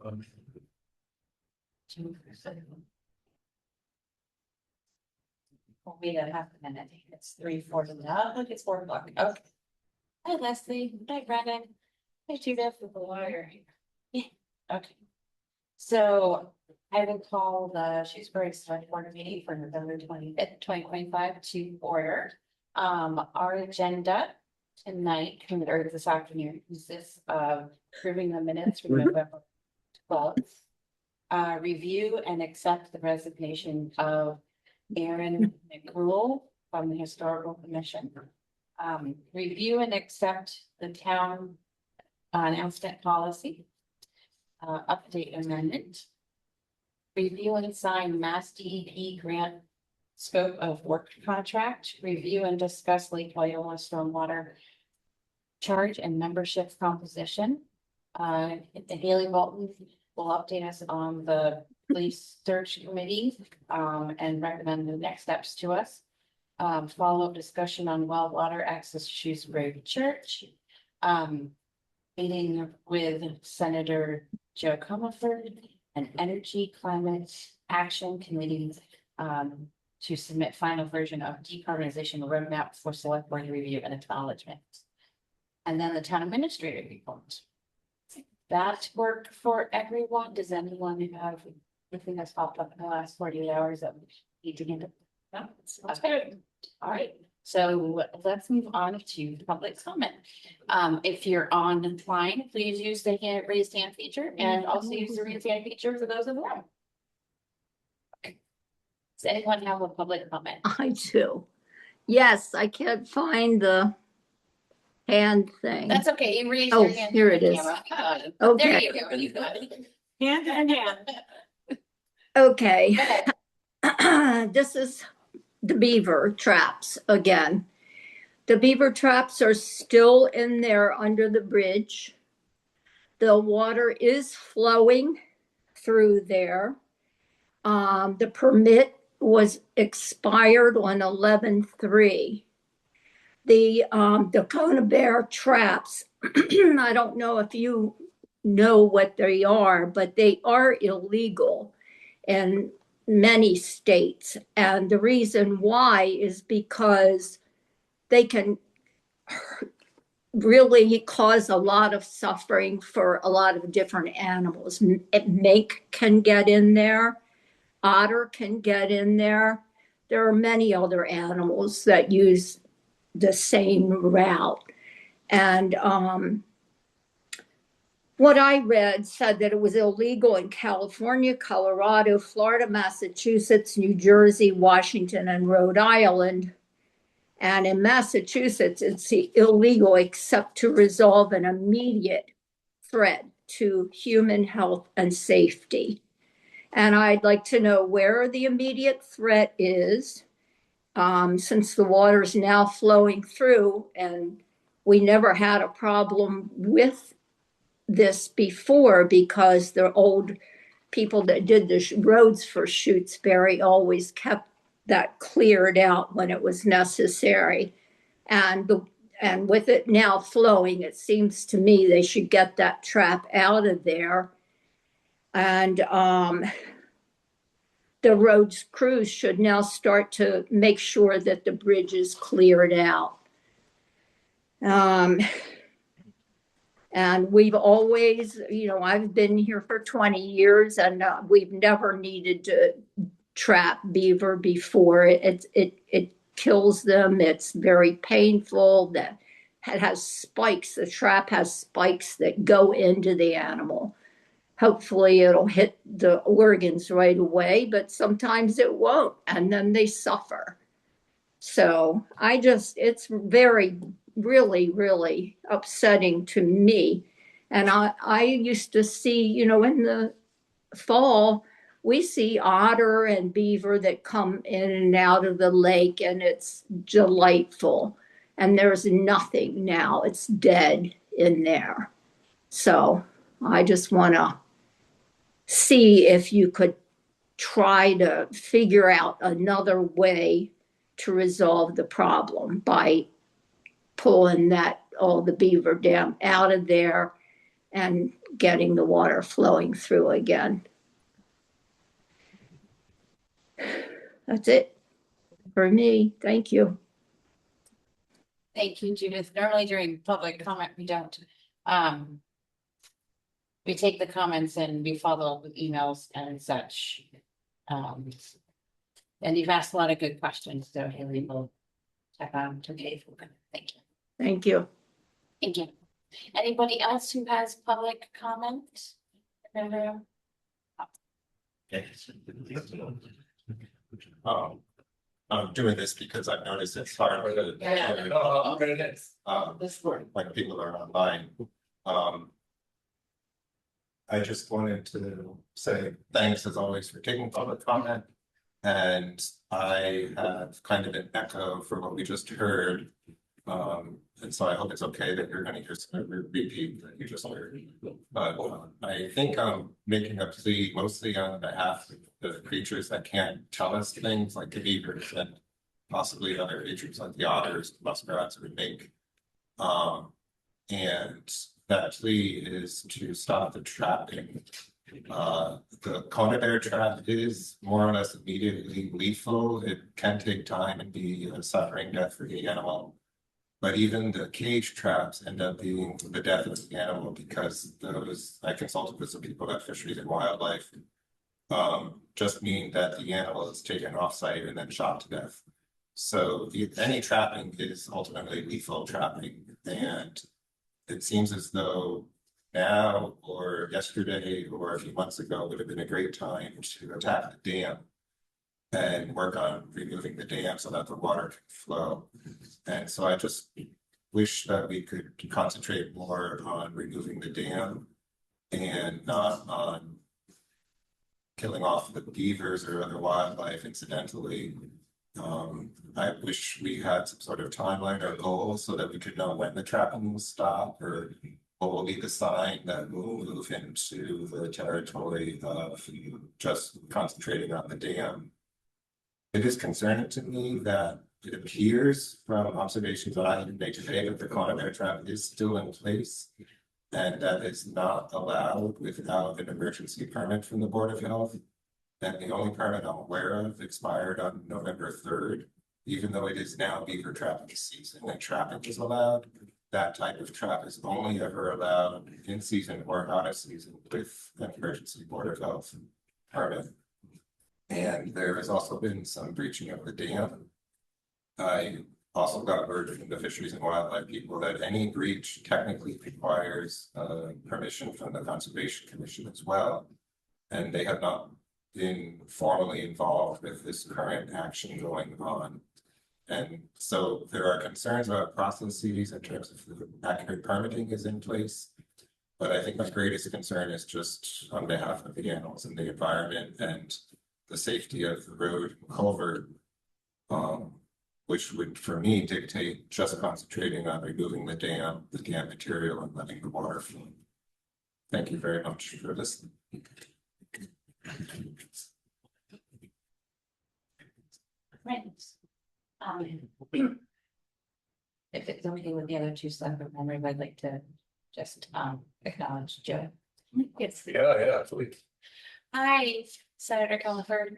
We'll wait a half a minute. It's 3:40 now. Look, it's 4 o'clock. Okay. Hi, Leslie. Hi, Brendan. Hi, Judith with the lawyer. Yeah. Okay. So I will call the Shrewsbury Select Board meeting for November 25th, 2025 to order. Our agenda tonight, or this afternoon, consists of approving the minutes from November 12th. Review and accept the resignation of Aaron McRule from the Historical Commission. Review and accept the town announcement policy. Update amendment. Review and sign Mass DEP grant scope of work contract. Review and discuss Lake Loyola stormwater charge and membership composition. Haley Bolton will update us on the police search committee and recommend the next steps to us. Follow-up discussion on well water access to Shrewsbury Church. Meeting with Senator Joe Comerford and Energy Climate Action Committee to submit final version of decarbonization roadmap for select board review and acknowledgement. And then the town administrator report. That work for everyone? Does anyone have anything that's popped up in the last 48 hours that we need to get? No, that's good. All right. So let's move on to public comment. If you're online, please use the raised hand feature and also use the raised hand feature for those in the room. Okay. Does anyone have a public comment? I do. Yes, I can't find the hand thing. That's okay. You raise your hand. Here it is. Okay. There you go. You got it. Hand in hand. Okay. This is the beaver traps again. The beaver traps are still in there under the bridge. The water is flowing through there. The permit was expired on 11/3. The Kona Bear traps, I don't know if you know what they are, but they are illegal in many states. And the reason why is because they can really cause a lot of suffering for a lot of different animals. Mink can get in there. Otter can get in there. There are many other animals that use the same route. And what I read said that it was illegal in California, Colorado, Florida, Massachusetts, New Jersey, Washington, and Rhode Island. And in Massachusetts, it's illegal except to resolve an immediate threat to human health and safety. And I'd like to know where the immediate threat is, since the water is now flowing through, and we never had a problem with this before because the old people that did the roads for Shrewsbury always kept that cleared out when it was necessary. And with it now flowing, it seems to me they should get that trap out of there. And the roads crews should now start to make sure that the bridge is cleared out. And we've always, I've been here for 20 years and we've never needed to trap beaver before. It kills them. It's very painful. That it has spikes. The trap has spikes that go into the animal. Hopefully it'll hit the organs right away, but sometimes it won't, and then they suffer. So it's very, really, really upsetting to me. And I used to see, in the fall, we see otter and beaver that come in and out of the lake, and it's delightful. And there's nothing now. It's dead in there. So I just want to see if you could try to figure out another way to resolve the problem by pulling all the beaver dam out of there and getting the water flowing through again. That's it for me. Thank you. Thank you, Judith. Normally during public comment, we don't. We take the comments and we follow up with emails and such. And you've asked a lot of good questions, so Haley will check on today. Thank you. Thank you. Thank you. Anybody else who has public comment? I'm doing this because I've noticed it's hard to. This word. When people are online. I just wanted to say thanks as always for taking public comment. And I have kind of an echo for what we just heard. And so I hope it's okay that you're gonna just repeat that you just heard. But I think I'm making a plea mostly on behalf of the creatures that can't tell us things like the beavers and possibly other creatures like the otters, muskrats, or mink. And that plea is to stop the trapping. The conibear trap is more or less immediately lethal. It can take time and be a suffering death for the animal. But even the cage traps end up being the death of the animal because those, I consulted with some people at Fisheries and Wildlife, just mean that the animal is taken off-site and then shot to death. So any trapping is ultimately lethal trapping. And it seems as though now or yesterday or a few months ago would have been a great time to attack the dam and work on removing the dam so that the water can flow. And so I just wish that we could concentrate more on removing the dam and not on killing off the beavers or other wildlife incidentally. I wish we had some sort of timeline or goal so that we could know when the trapping will stop or what will be the sign that we'll move into the territory of just concentrating on the dam. It is concerning to me that it appears from observations that I have made today that the conibear trap is still in place and that it's not allowed without an emergency permit from the Board of Health. And the only permit I'm aware of expired on November 3rd, even though it is now beaver trapping season and trapping is allowed. That type of trap is only ever allowed in season or out of season with an emergency Board of Health permit. And there has also been some breaching of the dam. I also got word from the Fisheries and Wildlife people that any breach technically requires permission from the Conservation Commission as well. And they have not been formally involved with this current action going on. And so there are concerns about processes in terms of the accurate permitting is in place. But I think my greatest concern is just on behalf of the animals and the environment and the safety of the road and culvert, which would, for me, dictate just concentrating on removing the dam material and letting the water flow. Thank you very much for listening. If it's okay with the other two separate members, I'd like to just acknowledge Joe. Yes. Yeah, please. Hi, Senator Comerford.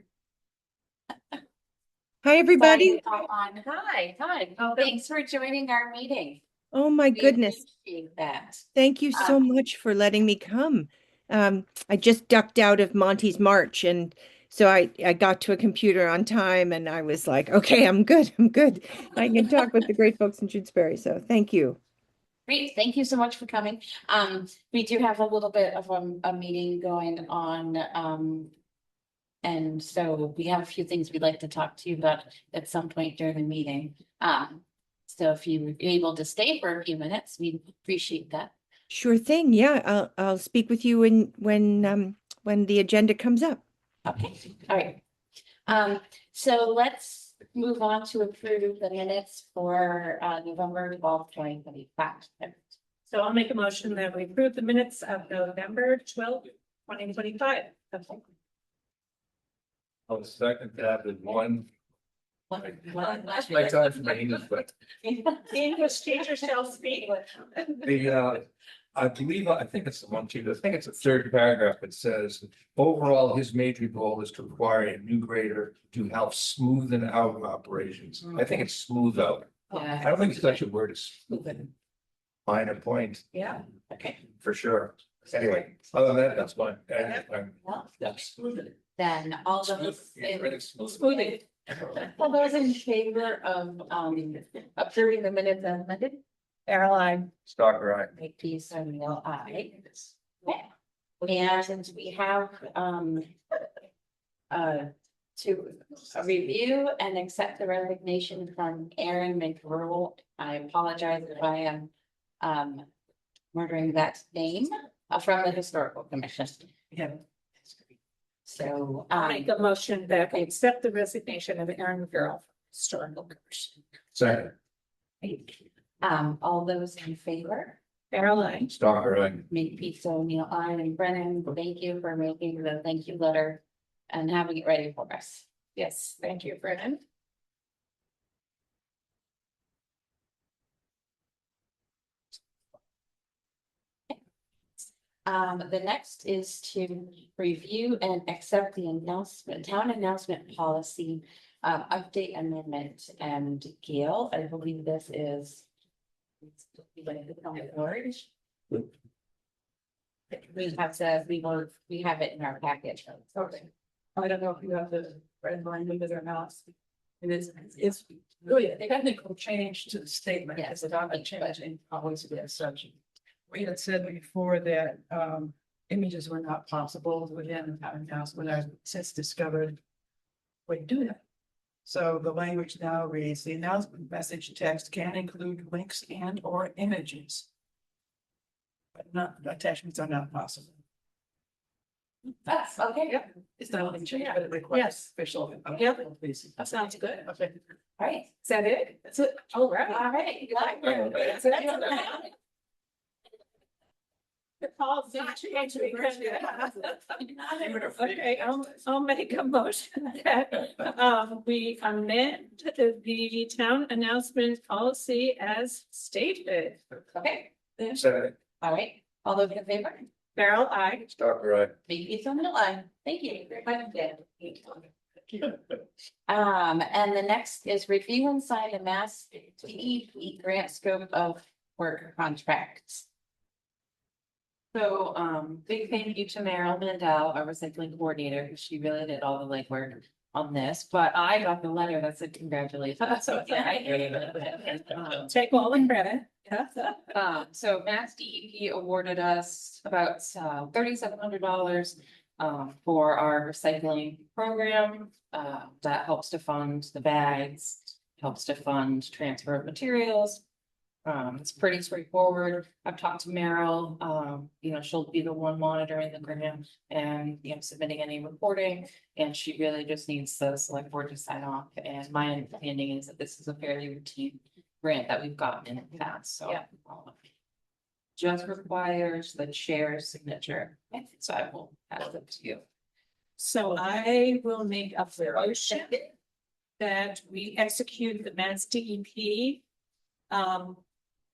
Hi, everybody. Hi. Oh, thanks for joining our meeting. Oh, my We goodness. appreciate that. Thank you so much for letting me come. I just ducked out of Monty's March, and so I got to a computer on time, and I was like, okay, I'm good. I can talk with the great folks in Judesbury, so thank you. Great, thank you so much for coming. We do have a little bit of a meeting going on. And so we have a few things we'd like to talk to you about at some point during the meeting. So if you're able to stay for a few minutes, we'd appreciate that. Sure thing. Yeah, I'll speak with you when the agenda comes up. Okay, all right. So let's move on to approve the minutes for November 12th, 2025. So I'll make a motion that we approve the minutes of November 12th, 2025. I'll second that with one It's my time for my English, but English teacher shall speak. I believe, I think it's the one, too, I think it's the third paragraph that says, overall, his major goal is to acquire a new grader to help smoothen out operations. I think it's smooth out. I don't think such a word is minor point, Yeah. Okay. for sure. Anyway, other than that, that's fine. Well, That's then all those, Smoothie. all those in favor of, approving the minutes as amended? Caroline. Stalker, eye. Make these O'Neill, aye. Okay. And we have, to review and accept the resignation from Aaron McGurl. I apologize if I am, murdering that name, from the Historical Commission. Yeah. So, I'll make a motion that we accept the resignation of Aaron Girl, Historical Commission. Second, all those in favor? Caroline. Stalker, eye. Make peace O'Neill, I and Brennan, thank you for making the thank you letter and having it ready for us. Yes, thank you, Brennan. The next is to review and accept the announcement, town announcement policy, update amendment, and Gail, I believe this is. We have to, we have it in our package. Okay. I don't know if you have the red line with it or not. It's really a technical change to the statement, because it ought to change in policy as such. We had said before that images were not possible within the townhouse, but I've since discovered we do that. So the language now reads, the announcement message text can include links and or images. But not, attachments are not possible. That's okay. Yep. It's not only change, but it requires official. Yep. Please. That sounds good. Okay. All right, Is that it? That's it. All right. all right. That's it. The policy change because- Okay, I'll make a motion that we amend the town announcement policy as stated. Okay, Second, all right, all those in favor? Farrell, I. Stalker, eye. Make peace O'Neill, aye. Thank you. And the next is review and sign the Mass DEP grant scope of work contracts. So, big thank you to Meryl Mandel, our recycling coordinator, because she really did all the legwork on this, but I got the letter that said congratulations, so yeah, I hear you. Take all the credit. So Mass DEP awarded us about $3,700 for our recycling program. That helps to fund the bags, helps to fund transfer of materials. It's pretty straightforward. I've talked to Meryl, she'll be the one monitoring the grant and, submitting any reporting. And she really just needs the select board to sign off. And my understanding is that this is a fairly routine grant that we've gotten in the past, so. Yeah. Just requires the chair's signature, so I will pass it to you. So I will make a motion that we execute the Mass DEP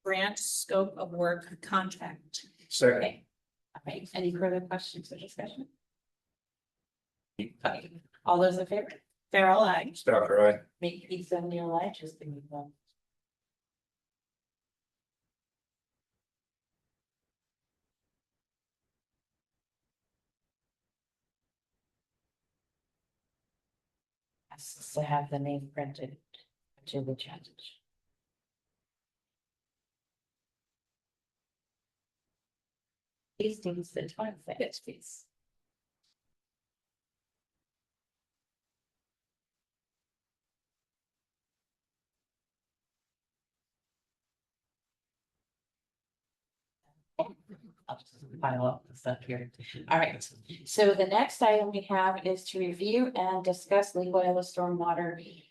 grant scope of work contract. Second, Okay. All right, any further questions or discussion? Okay. All those in favor? Farrell, I. Stalker, eye. Make these on your life, just think of them. To have the name printed to the judge. These things, the 25th, please. I'll just pile up the stuff here. All right, so the next item we have is to review and discuss Lake Oil stormwater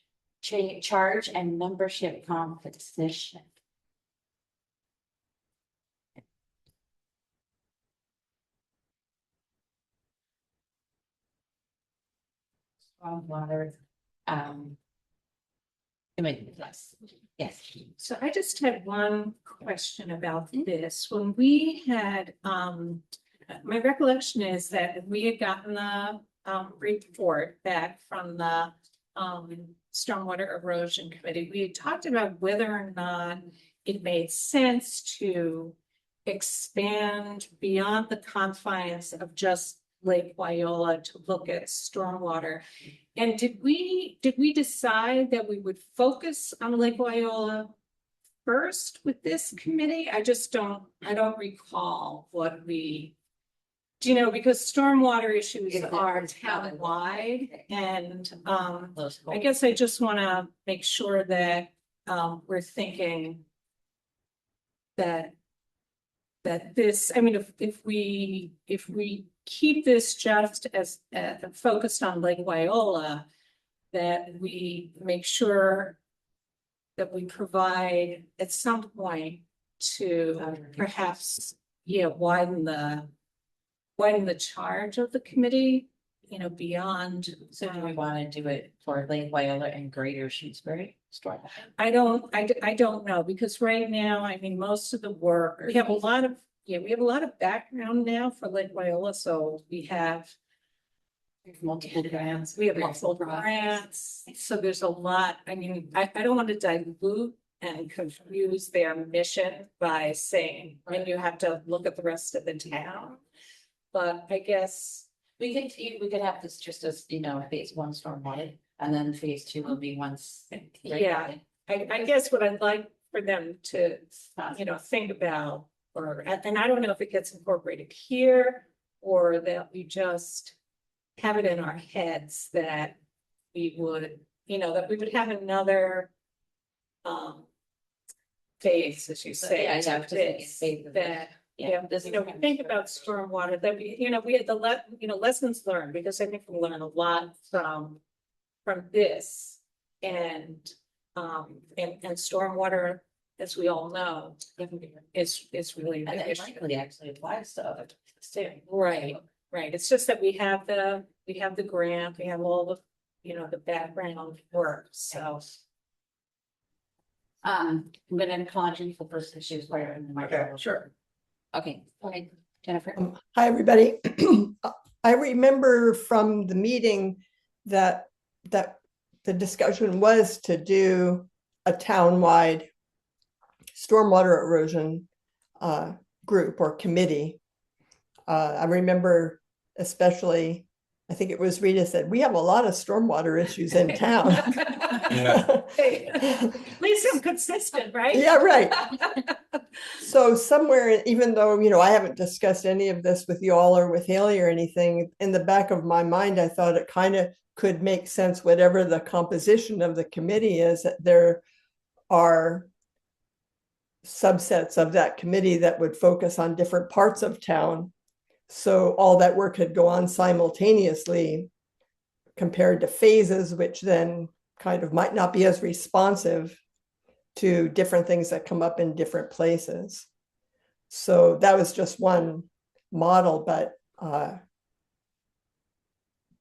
charge and membership compensation. Stormwater, Yes, yes. So I just had one question about this. When we had, my recollection is that we had gotten the report back from the Stormwater Erosion Committee. We had talked about whether or not it made sense to expand beyond the confines of just Lake Wyola to look at stormwater. And did we decide that we would focus on Lake Wyola first with this committee? I don't recall what we, do you know, because stormwater issues are town-wide, and I guess I just want to make sure that we're thinking that this, I mean, if we keep this just as focused on Lake Wyola, that we make sure that we provide at some point to perhaps, widen the charge of the committee, beyond. So do we want to do it for Lake Wyola and Greater Shutesbury? I don't know, because right now, I mean, most of the work, we have a lot of background now for Lake Wyola, so we have Multiple grants. We have multiple grants, so there's a lot. I mean, I don't want to dilute and confuse their mission by saying, and you have to look at the rest of the town. But I guess We could have this just as, phase one stormwater, and then phase two will be once. Yeah. I guess what I'd like for them to, think about, and I don't know if it gets incorporated here, or that we just have it in our heads that we would, that we would have another phase, as you say, Yeah, to this, that, we think about stormwater, that we had the lessons learned, because I think we learned a lot from this, and stormwater, as we all know, is really a And big it issue. likely actually applies to other towns too. Right, it's just that we have the grant, we have all the, the background work, so. I'm gonna call you for first issues where in the microphone. Sure. Okay, go ahead, Jennifer. Hi, everybody. I remember from the meeting that the discussion was to do a town-wide stormwater erosion group or committee. I remember especially, I think it was Rita said, we have a lot of stormwater issues in town. Hey, at least I'm consistent, right? Yeah, right. So somewhere, even though, I haven't discussed any of this with you all or with Haley or anything, in the back of my mind, I thought it kind of could make sense, whatever the composition of the committee is, that there are subsets of that committee that would focus on different parts of town. So all that work could go on simultaneously compared to phases, which then kind of might not be as responsive to different things that come up in different places. So that was just one model, but I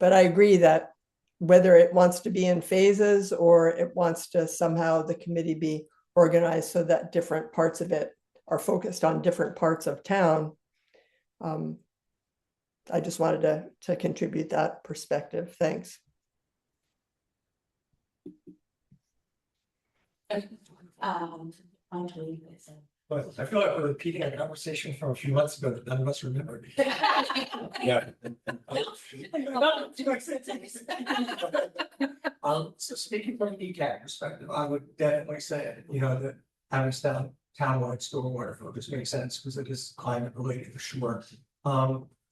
agree that whether it wants to be in phases or it wants to somehow the committee be organized so that different parts of it are focused on different parts of town. I just wanted to contribute that perspective. Thanks. But I feel like we're repeating a conversation from a few months ago that none of us remember. Yeah. So speaking from an ECAT perspective, I would definitely say, that having townwide stormwater focus makes sense because it is climate related for sure.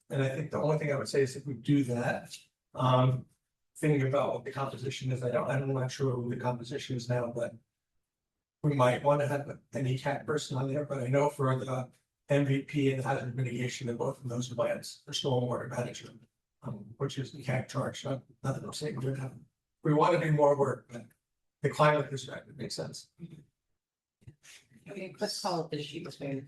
And I think the only thing I would say is if we do that, thinking about what the composition is, I'm not sure what the composition is now, but we might want to have an ECAT person on there, but I know for the MVP and hazard mitigation of both of those plans for stormwater management, which is ECAT charge, not that I'm saying we want to do more work, but the climate perspective makes sense. Okay, let's call it the Shutesbury.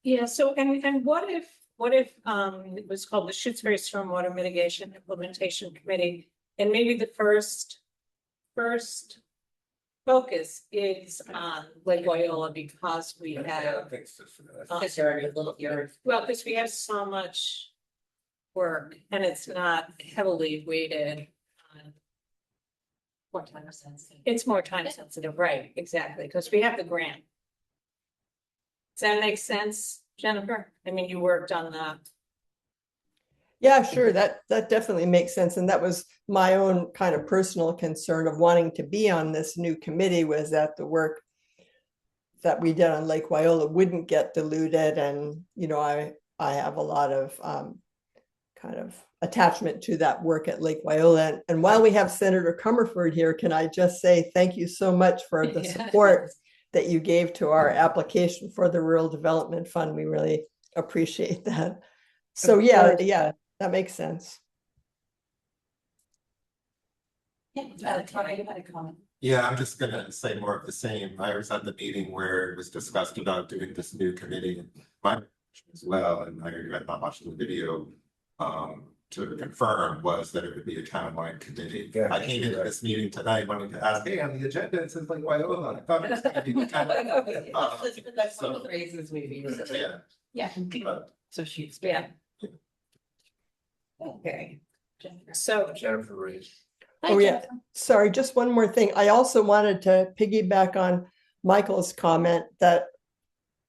Yeah, so, and what if it was called the Shutesbury Stormwater Mitigation Implementation Committee, and maybe the first focus is on Lake Loyola because we I have, think so, so that's- Because they're already a little, you're. well, because we have so much work and it's not heavily weighted on. More time sensitive. It's more time sensitive, right, exactly, because we have the grant. Does that make sense, Jennifer? I mean, you worked on the, Yeah, sure. That definitely makes sense. And that was my own kind of personal concern of wanting to be on this new committee, was that the work that we did on Lake Wyola wouldn't get diluted. And, you know, I have a lot of kind of attachment to that work at Lake Wyola. And while we have Senator Comerford here, can I just say thank you so much for the Yeah. support that you gave to our application for the Rural Development Fund. We really appreciate that. So yeah, that makes sense. Yeah, you had a comment. Yeah, I'm just gonna say more of the same. I was at the meeting where it was discussed about doing this new committee and my as well, and I regret not watching the video. To confirm was that it would be a townwide committee. Yeah, I came into right. this meeting tonight wanting to ask, hey, on the agenda, it says like Wyola. I thought it was gonna be the townwide. That's one of the reasons we've used it. Yeah, Yeah. but So she's. yeah, Okay. so, Jennifer raised. Oh, yeah. Sorry, just one more thing. I also wanted to piggyback on Michael's comment that,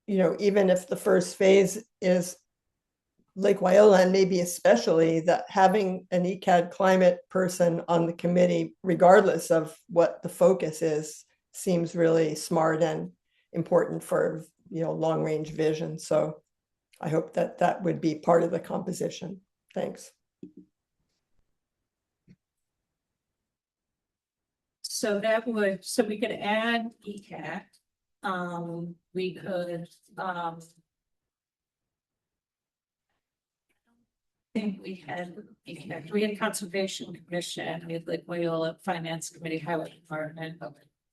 you know, even if the first phase is Lake Wyola, and maybe especially that having an ECAD climate person on the committee, regardless of what the focus is, seems really smart and important for, you know, long range vision. So I hope that that would be part of the composition. Thanks. so that would, so we could add ECAT. We could, I think we had ECAT, we had Conservation Commission, we had Lake Wyola Finance Committee, Highway Department.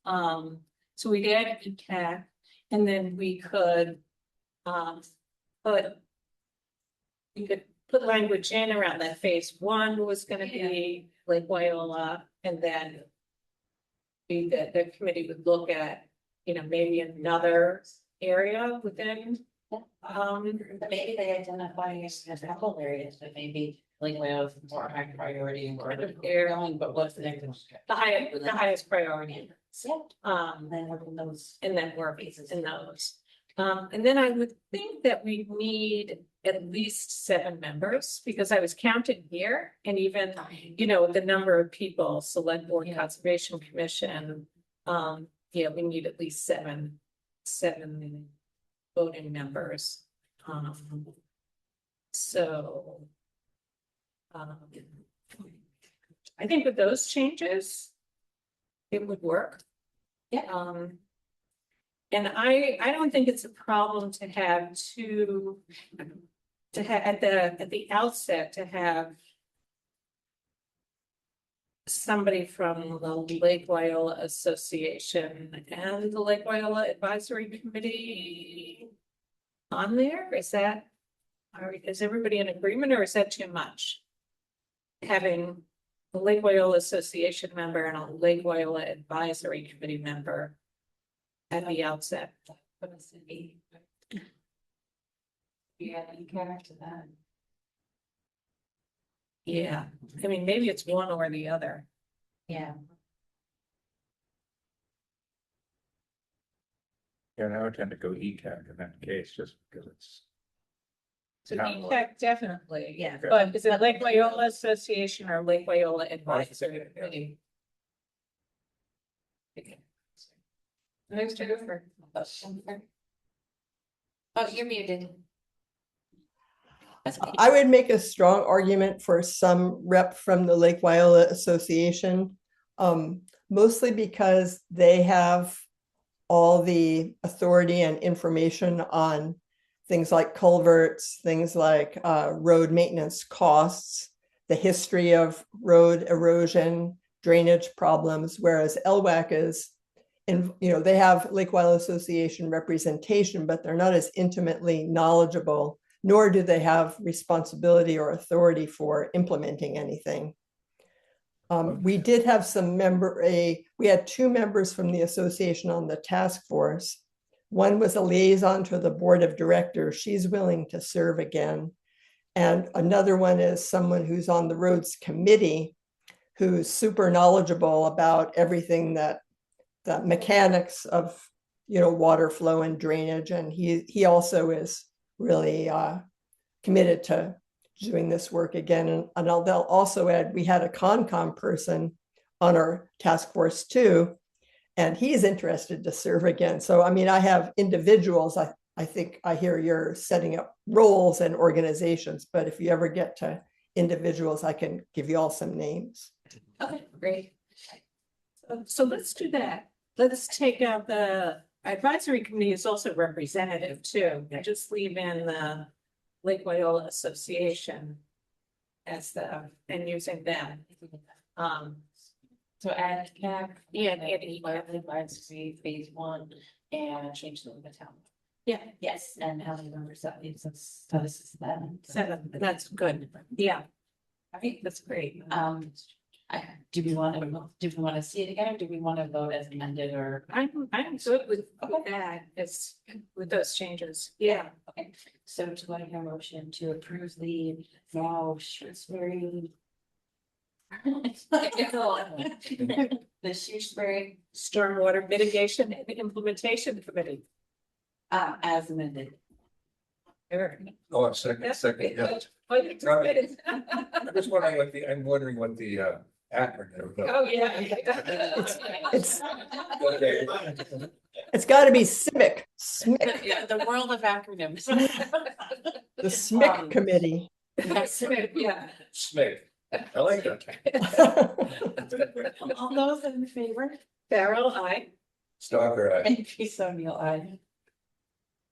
So we'd add ECAT, and then we could, we could put language in around that phase one was gonna be Lake Wyola, and then the committee would look at, you know, maybe another area within. Maybe they identify as a couple areas, but maybe like Wales is more high priority or they're going, but what's the next one? The highest priority. Yeah. Then work in those. And then work in those. And then I would think that we need at least 7 members, because I was counting here, and even, you know, the number of people, Select Board, Conservation Commission. Yeah, we need at least seven voting members. So. I think with those changes, it would work. Yeah. And I don't think it's a problem to have at the outset to have somebody from the Lake Wyola Association and the Lake Wyola Advisory Committee on there. Is everybody in agreement, or is that too much? Having a Lake Wyola Association member and a Lake Wyola Advisory Committee member at the outset. Yeah, you character that. Yeah, I mean, maybe it's one or the other. Yeah. Yeah, and I would tend to go ECAC in that case, just because it's. So Town ECAC definitely, Yeah. but is it Lake Wyola Association or Lake Wyola Advisory Committee? Next Jennifer. Oh, you're muted. I would make a strong argument for some rep from the Lake Wyola Association, mostly because they have all the authority and information on things like culverts, things like road maintenance costs, the history of road erosion, drainage problems, whereas LWAC is, and you know, they have Lake Wyola Association representation, but they're not as intimately knowledgeable, nor do they have responsibility or authority for implementing anything. We did have we had two members from the association on the task force. One was a liaison to the board of directors. She's willing to serve again. And another one is someone who's on the roads committee, who's super knowledgeable about everything that the mechanics of, water flow and drainage. And he also is really committed to doing this work again. And they'll also add, we had a Concom person on our task force too, and he's interested to serve again. So, I mean, I have individuals, I think I hear you're setting up roles and organizations, but if you ever get to individuals, I can give you all some names. Okay, great. So let's do that. Let's take out the advisory committee is also representative too. Just leave in the Lake Wyola Association as and using them. So add CAC. Yeah, and advisory phase 1 and change the town. Yeah. Yes, and how many members that leaves us? So this is 7. 7, that's good. Yeah. I think that's great. Do we want to see it again, or do we want to vote as amended, or? I'm good with that, it's with those changes. Yeah. Okay, so do I hear a motion to approve the now Shrewsbury? The Shrewsbury, Stormwater Mitigation and Implementation Committee. as amended. Oh, second, yeah. I'm just wondering I'm wondering what the acronym. Oh, yeah. It's got to be SMIC, SMIC, Yeah, the world of acronyms. the SMIC committee. Yeah. SMIC. I like that. All those in favor? Farrell, aye. Stalker, I. And Peace O'Neill, aye.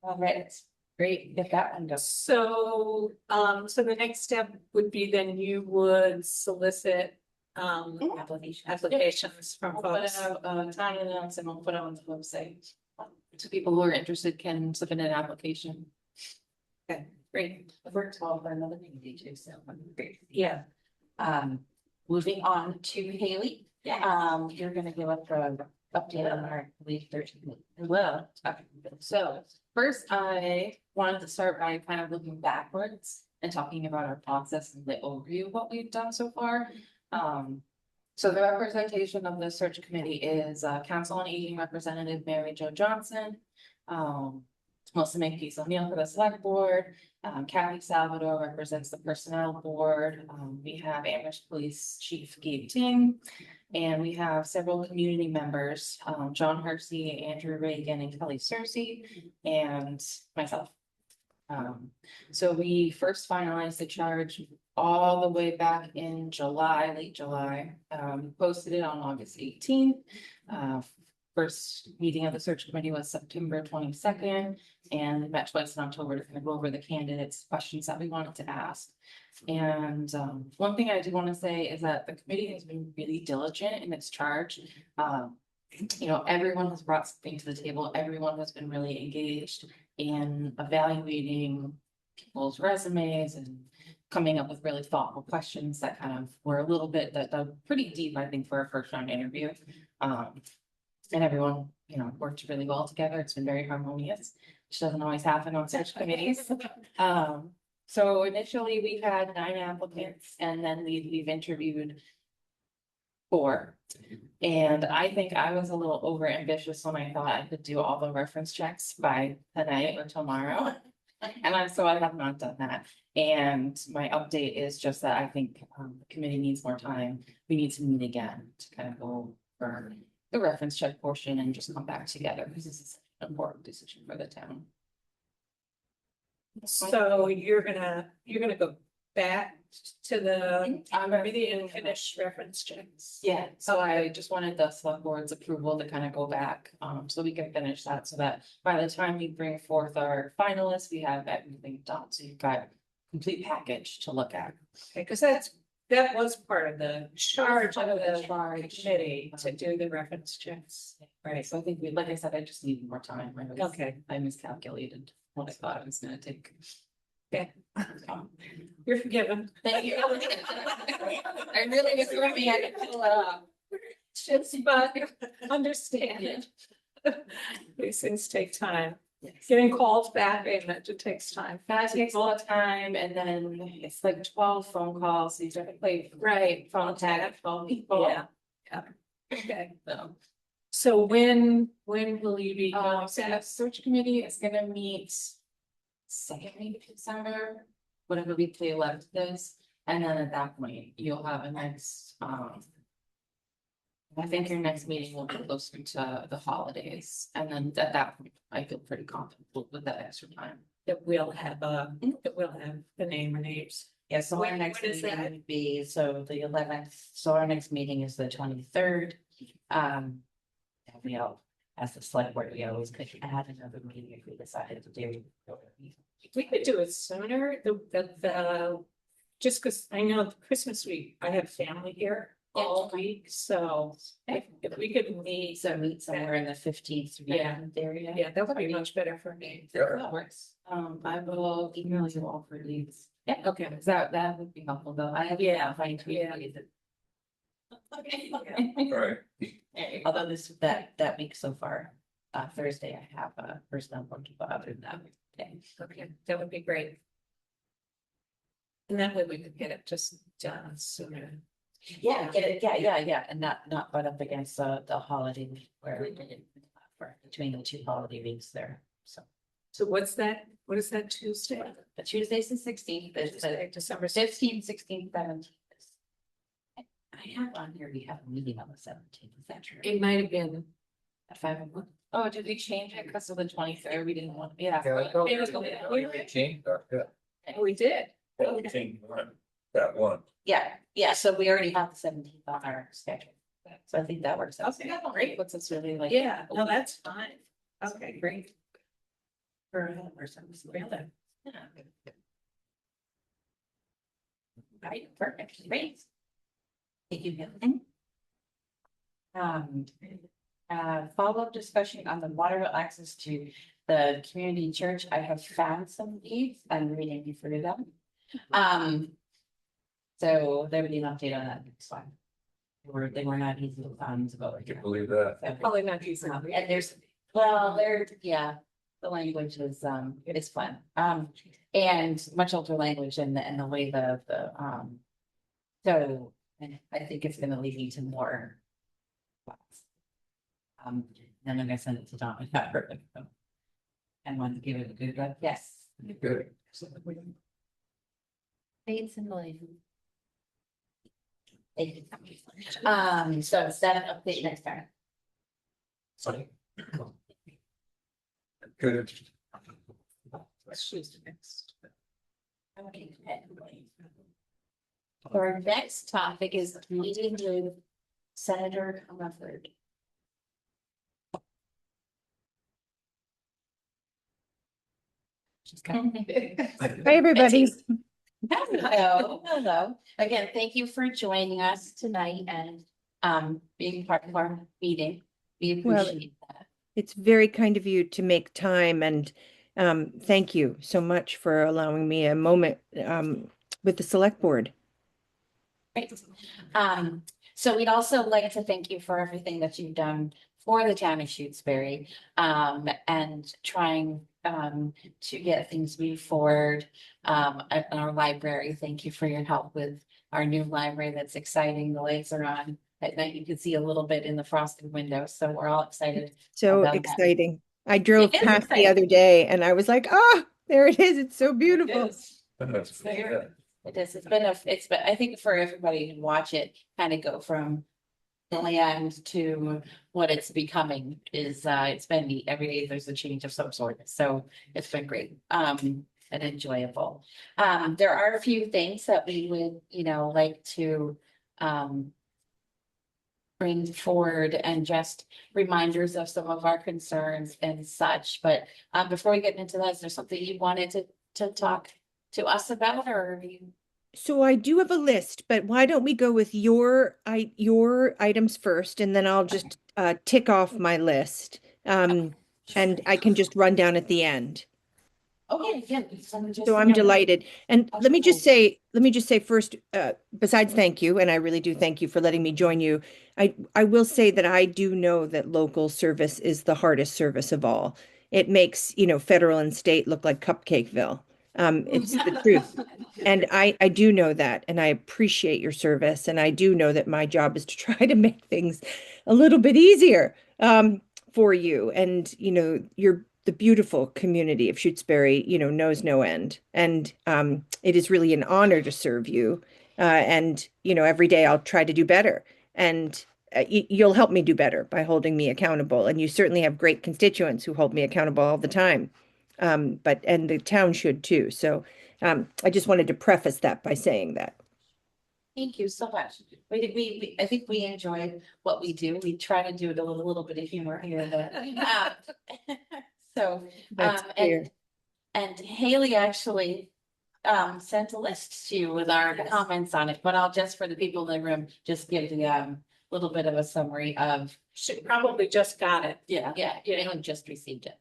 All right, great, get that one done. So, so the next step would be then you would solicit applications from We'll put folks. out a time announce and we'll put it on the website. So people who are interested can submit an application. Okay, great. I've worked well for another meeting too, so great. Yeah. Moving on to Haley. You're gonna give us an update on our lead 13. Well, okay. So first I wanted to start by kind of looking backwards and talking about our process and the overview of what we've done so far. So the representation of the search committee is Council on Aging Representative Mary Jo Johnson, Melissa Makepeace O'Neill for the select board, Kathy Salvador represents the personnel board. We have Amherst Police Chief Gabe Ting, and we have several community members, John Hersey, Andrew Reagan, and Kelly Searcy, and myself. So we first finalized the charge all the way back in July, late July, posted it on August 18th. First meeting of the search committee was September 22nd, and we met twice in October to kind of go over the candidates' questions that we wanted to ask. And one thing I do want to say is that the committee has been really diligent in its charge. Everyone has brought something to the table. Everyone has been really engaged in evaluating people's resumes and coming up with really thoughtful questions that kind of were a little bit that pretty deep, I think, for a first round interview. And everyone, worked really well together. It's been very harmonious, which doesn't always happen on search committees. So initially we had 9 applicants, and then we've interviewed 4. And I think I was a little over ambitious when I thought I could do all the reference checks by tonight or tomorrow. And so I have not done that. And my update is just that I think the committee needs more time. We need to meet again to kind of go over the reference check portion and just come back together, because this is an important decision for the town. So you're gonna go back to the committee and finish reference checks. Yeah, so I just wanted the select board's approval to kind of go back, so we can finish that, so that by the time we bring forth our finalists, we have everything done, so you've got a complete package to look at. Okay, because that was part of the charge of the committee to do the reference checks. Right, so I think like I said, I just need more time. Okay. I miscalculated what I thought it was gonna take. Okay. You're forgiven. Thank you. I really was hoping I could pull it off. Just but understand it. These things take time. Getting calls back, and it takes time. That takes a lot of time, and then it's like 12 phone calls, you have to play, right, phone tag, 12 people. Yeah. Yeah. Okay. So, So when will you be? so the search committee is gonna meet second week of December, whatever week the 11th is, and then at that point, you'll have a next, I think your next meeting will be closer to the holidays, and then at that point, I feel pretty confident with that extra time. That we'll have the name or names. Yeah, so our When- next when is meeting that? would be, so the 11th, so our next meeting is the 23rd. And we all, as the select board, we always could add another meeting if we decided to do. We could do it sooner, just because I know Christmas week, I have family here all week, so if we could meet, So meet somewhere in the 15th Yeah. area. yeah, that would be much better for me. That works. I will email you all for these. Yeah, Okay. that would be helpful though. I have, Yeah, fine tweet. yeah. Okay. All right. Although that week so far, Thursday, I have a personnel board, but other than that, okay. Okay, that would be great. And that way we could get it just done sooner. Yeah, get it, yeah, and not butt up against the holiday week where for between the two holiday weeks there, so. So what's that? What is that Tuesday? But Tuesday's the 16th, there's the Tuesday, December 15th, 16th, 17th. I have on here, we have a meeting on the 17th, is that true? It might have been. At 5:00. Oh, did we change it because of the 23rd? We didn't want, yeah. It was gonna be- We changed our, yeah. We did. Well, we changed that one. Yeah, so we already have the 17th on our schedule. So I think that works out. Okay. Great, puts us really like. Yeah, no, that's fine. Okay, Great. For something together. Yeah. Right, perfect, great. Thank you, Bill. Follow-up discussion on the water access to the community church. I have found some leads. I'm reading you through them. So there would be an update on that next one. They were not easy to find to go. I can believe that. probably not using. And there's, the language is fun. And much older language and the way so, and I think it's gonna lead me to more. Then I'm gonna send it to Don. I got her. And want to give it a good look. Yes. Good. Fates and belief. Thank you. So is that an update next time? Sorry. Good. Let's choose the next. Okay. Our next topic is meeting with Senator Comerford. Hi, everybody. Hello. Again, thank you for joining us tonight and being part of our meeting. We Well, appreciate that. It's very kind of you to make time, and thank you so much for allowing me a moment with the select board. Great. So we'd also like to thank you for everything that you've done for the town of Shutesbury, and trying to get things moved forward at our library. Thank you for your help with our new library. That's exciting. The lights are on at night. You can see a little bit in the frosted windows, so we're all excited. So About that. exciting. I drove It is past the exciting. other day and I was like, oh, there it is. It's so beautiful. That's good. It is. It's been I think for everybody to watch it kind of go from the land to what it's becoming is it's been neat. Every day there's a change of some sort. So it's been great. And enjoyable. There are a few things that we would, like to bring forward and just reminders of some of our concerns and such. But before we get into that, is there something you wanted to talk to us about, or are you? So I do have a list, but why don't we go with your items first, and then I'll just tick off my list. And I can just run down at the end. Okay, yeah. So I'm delighted. And let me just say first, besides thank you, and I really do thank you for letting me join you. I will say that I do know that local service is the hardest service of all. It makes, federal and state look like Cupcakeville. It's the truth. And I do know that, and I appreciate your service. And I do know that my job is to try to make things a little bit easier for you. And, you're the beautiful community of Shutesbury, knows no end. And it is really an honor to serve you. And, every day I'll try to do better. And you'll help me do better by holding me accountable. And you certainly have great constituents who hold me accountable all the time. And the town should too. So I just wanted to preface that by saying that. Thank you so much. I think we enjoy what we do. We try to do it a little bit of humor here, but so That's clear. and Haley actually sent a list to you with our comments on it, but I'll just for the people in the room just give the little bit of a summary of She probably just got it. yeah, anyone just received it.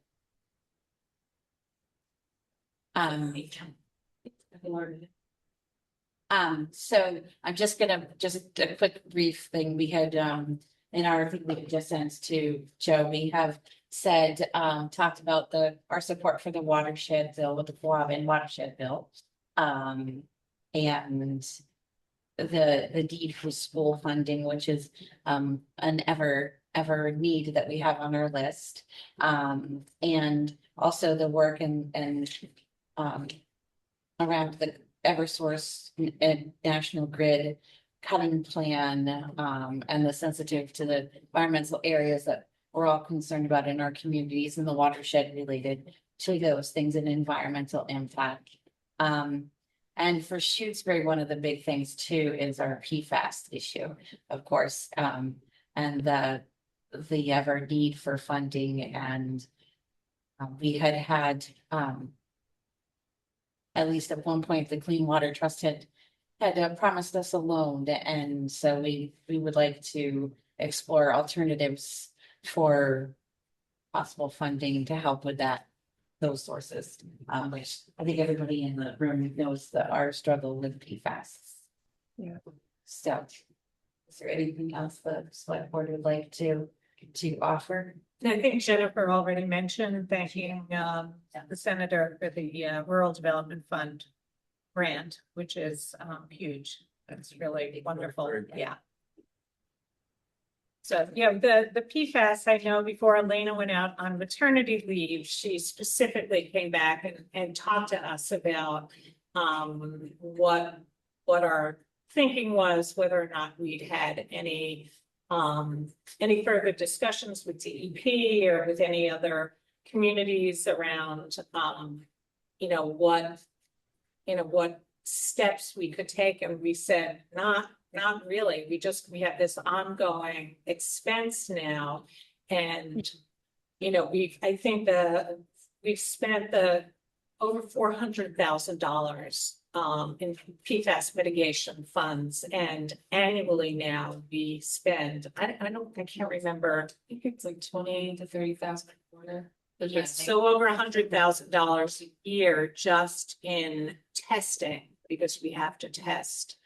So I'm just gonna, just a quick brief thing, we had, in our thing we just sent to Joe, we have said, talked about our support for the watershed bill with the Quabbin watershed bill. And the deed for school funding, which is, an ever need that we have on our list. And also the work and around the Eversource and National Grid cutting plan, and the sensitive to the environmental areas that we're all concerned about in our communities and the watershed related to those things and environmental impact. And for Shutesbury, one of the big things too is our PFAS issue, of course, and the ever need for funding. And we had at least at one point, the Clean Water Trust had promised us a loan, and so we would like to explore alternatives for possible funding to help with those sources, which I think everybody in the room knows our struggle with PFAS. Yeah. So, is there anything else the select board would like to offer? I think Jennifer already mentioned thanking the senator for the Rural Development Fund grant, which is huge. That's really wonderful. Yeah. So, yeah, the PFAS, I know before Elena went out on maternity leave, she specifically came back and talked to us about what our thinking was, whether or not we'd had any further discussions with DEP or with any other communities around, what steps we could take. And we said, not really. We have this ongoing expense now. And, we've spent over $400,000 in PFAS mitigation funds, and annually now we spend, I can't remember. I think it's like 20 to 30,000 a quarter. So over $100,000 a year just in testing, because we have to test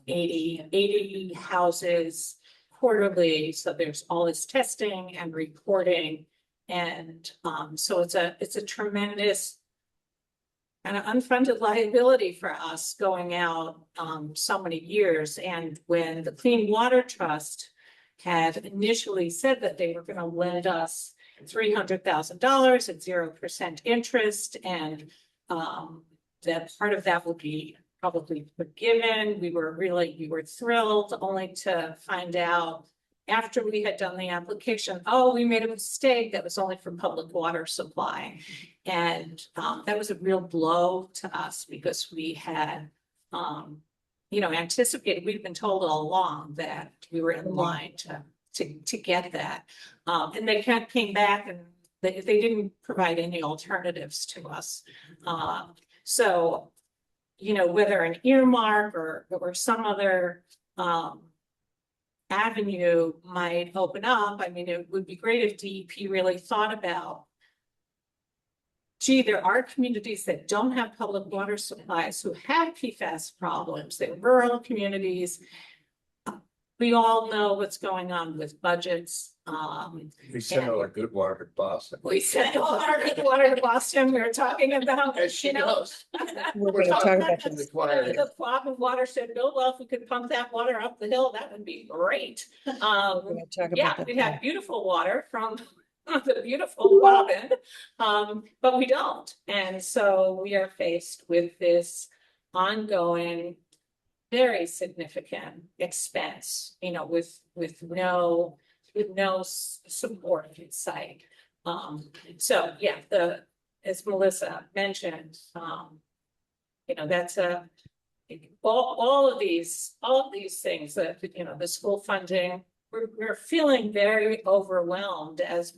80 houses quarterly. So there's all this testing and reporting, and so it's a tremendous kind of unfunded liability for us going out so many years. And when the Clean Water Trust had initially said that they were going to lend us $300,000 at 0% interest, and that part of that would be probably forgiven, we were thrilled, only to find out after we had done the application, we made a mistake. That was only for public water supply. And that was a real blow to us, because we had, anticipated, we'd been told all along that we were in line to get that. And they came back and they didn't provide any alternatives to us. So, whether an earmark or some other avenue might open up. I mean, it would be great if DEP really thought about gee, there are communities that don't have public water supplies who have PFAS problems, they're rural communities. We all know what's going on with budgets. We send all our good water to Boston. We sent all our good water to Boston, we were talking about, As she you know. knows. We're going to talk about from this. the choir. The Quabbin watershed bill, well, if we could pump that water up the hill, that would be great. We're going to talk Yeah, about that. we have beautiful water from the beautiful Quabbin, but we don't. And so we are faced with this ongoing, very significant expense, you know, with no support in sight. So yeah, as Melissa mentioned, you know, that's all of these things that, you know, the school funding, we're feeling very overwhelmed as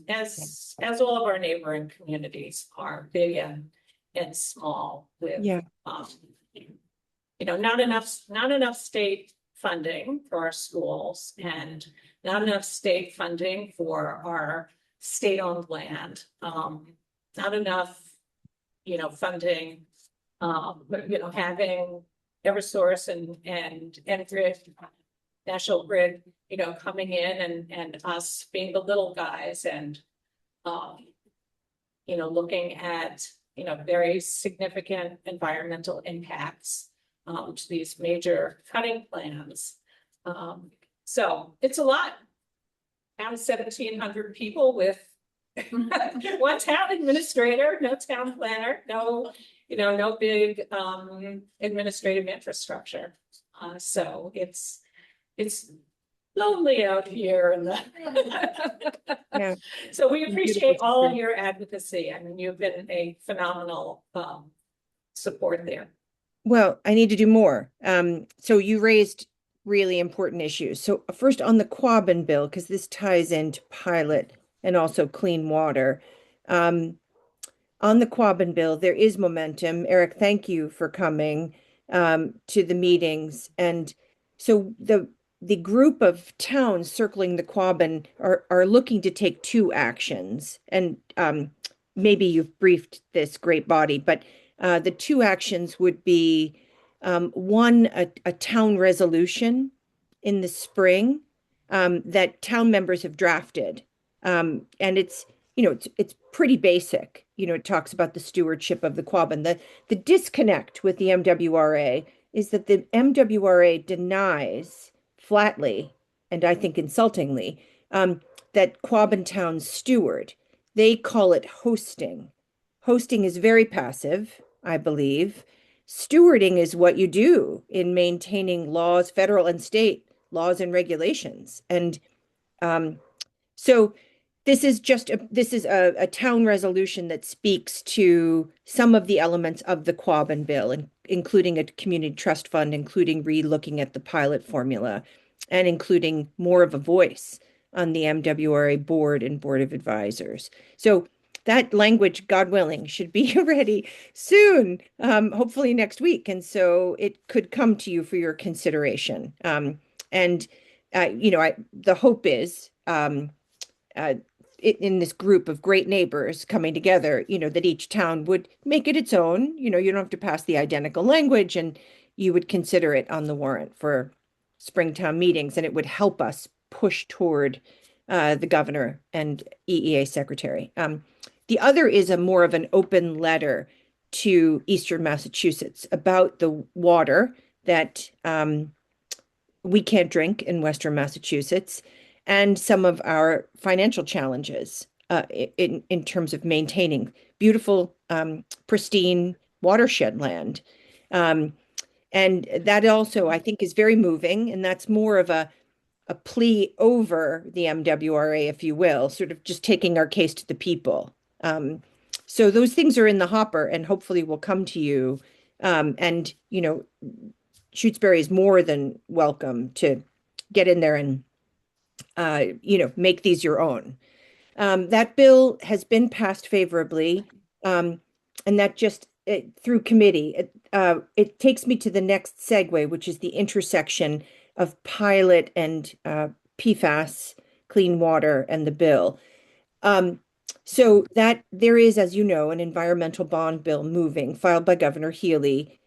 all of our neighboring communities are, big and small, with Yeah. you know, not enough state funding for our schools and not enough state funding for our state-owned land. Not enough, you know, funding, you know, having Eversource and Grid, National Grid, you know, coming in and us being the little guys and, you know, looking at, you know, very significant environmental impacts to these major cutting plans. So it's a lot. Town 1,700 people with one town administrator, no town planner, no, you know, no big administrative infrastructure. So it's lonely out here in the Yeah. So we Beautiful appreciate to all of see. your advocacy. I mean, you've been a phenomenal support there. Well, I need to do more. So you raised really important issues. So first on the Quabbin bill, because this ties into pilot and also clean water. On the Quabbin bill, there is momentum. Eric, thank you for coming to the meetings. And so the group of towns circling the Quabbin are looking to take two actions. And maybe you've briefed this great body, but the two actions would be one, a town resolution in the spring that town members have drafted. And it's, you know, it's pretty basic. You know, it talks about the stewardship of the Quabbin. The disconnect with the MWRA is that the MWRA denies flatly, and I think insultingly, that Quabbin towns steward. They call it hosting. Hosting is very passive, I believe. Stewarding is what you do in maintaining laws, federal and state laws and regulations. And so this is a town resolution that speaks to some of the elements of the Quabbin bill, including a community trust fund, including re-looking at the pilot formula, and including more of a voice on the MWRA board and board of advisors. So that language, God willing, should be ready soon, hopefully next week. And so it could come to you for your consideration. You know, the hope is in this group of great neighbors coming together, you know, that each town would make it its own. You know, you don't have to pass the identical language, and you would consider it on the warrant for Springtown meetings, and it would help us push toward the governor and EEA secretary. The other is a more of an open letter to Eastern Massachusetts about the water that we can't drink in Western Massachusetts, and some of our financial challenges in terms of maintaining beautiful, pristine watershed land. And that also, I think, is very moving, and that's more of a plea over the MWRA, if you will, sort of just taking our case to the people. So those things are in the hopper and hopefully will come to you. And, you know, Shutesbury is more than welcome to get in there and, you know, make these your own. That bill has been passed favorably, and that just through committee. It takes me to the next segue, which is the intersection of pilot and PFAS, clean water, and the bill. So that there is, as you know, an environmental bond bill moving, filed by Governor Healy.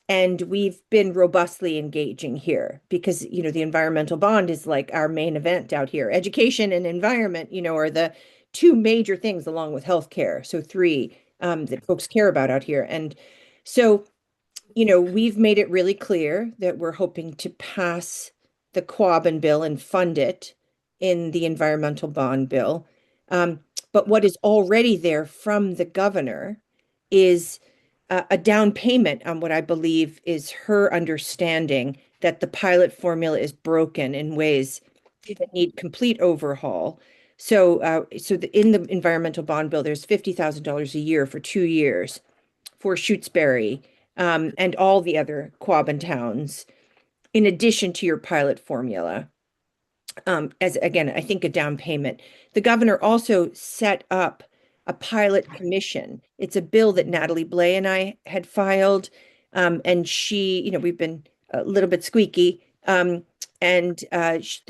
And we've been robustly engaging here because, the environmental bond is like our main event out here. Education and environment, are the two major things along with healthcare. So three that folks care about out here. And so, we've made it really clear that we're hoping to pass the Quabbin bill and fund it in the environmental bond bill. But what is already there from the governor is a down payment on what I believe is her understanding that the pilot formula is broken in ways that need complete overhaul. So, in the environmental bond bill, there's $50,000 a year for 2 years for Shutesbury and all the other Quabbin towns, in addition to your pilot formula. As again, I think a down payment. The governor also set up a pilot commission. It's a bill that Natalie Blais and I had filed. And she, we've been a little bit squeaky. The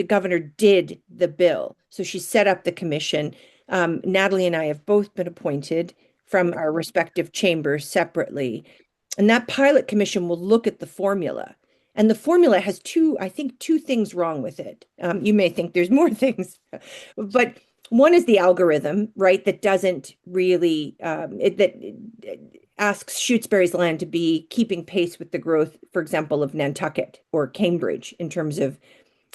governor did the bill. So she set up the commission. Natalie and I have both been appointed from our respective chambers separately. And that pilot commission will look at the formula. And the formula has two things wrong with it. You may think there's more things, but one is the algorithm, right? That doesn't really, asks Shutesbury's land to be keeping pace with the growth, for example, of Nantucket or Cambridge in terms of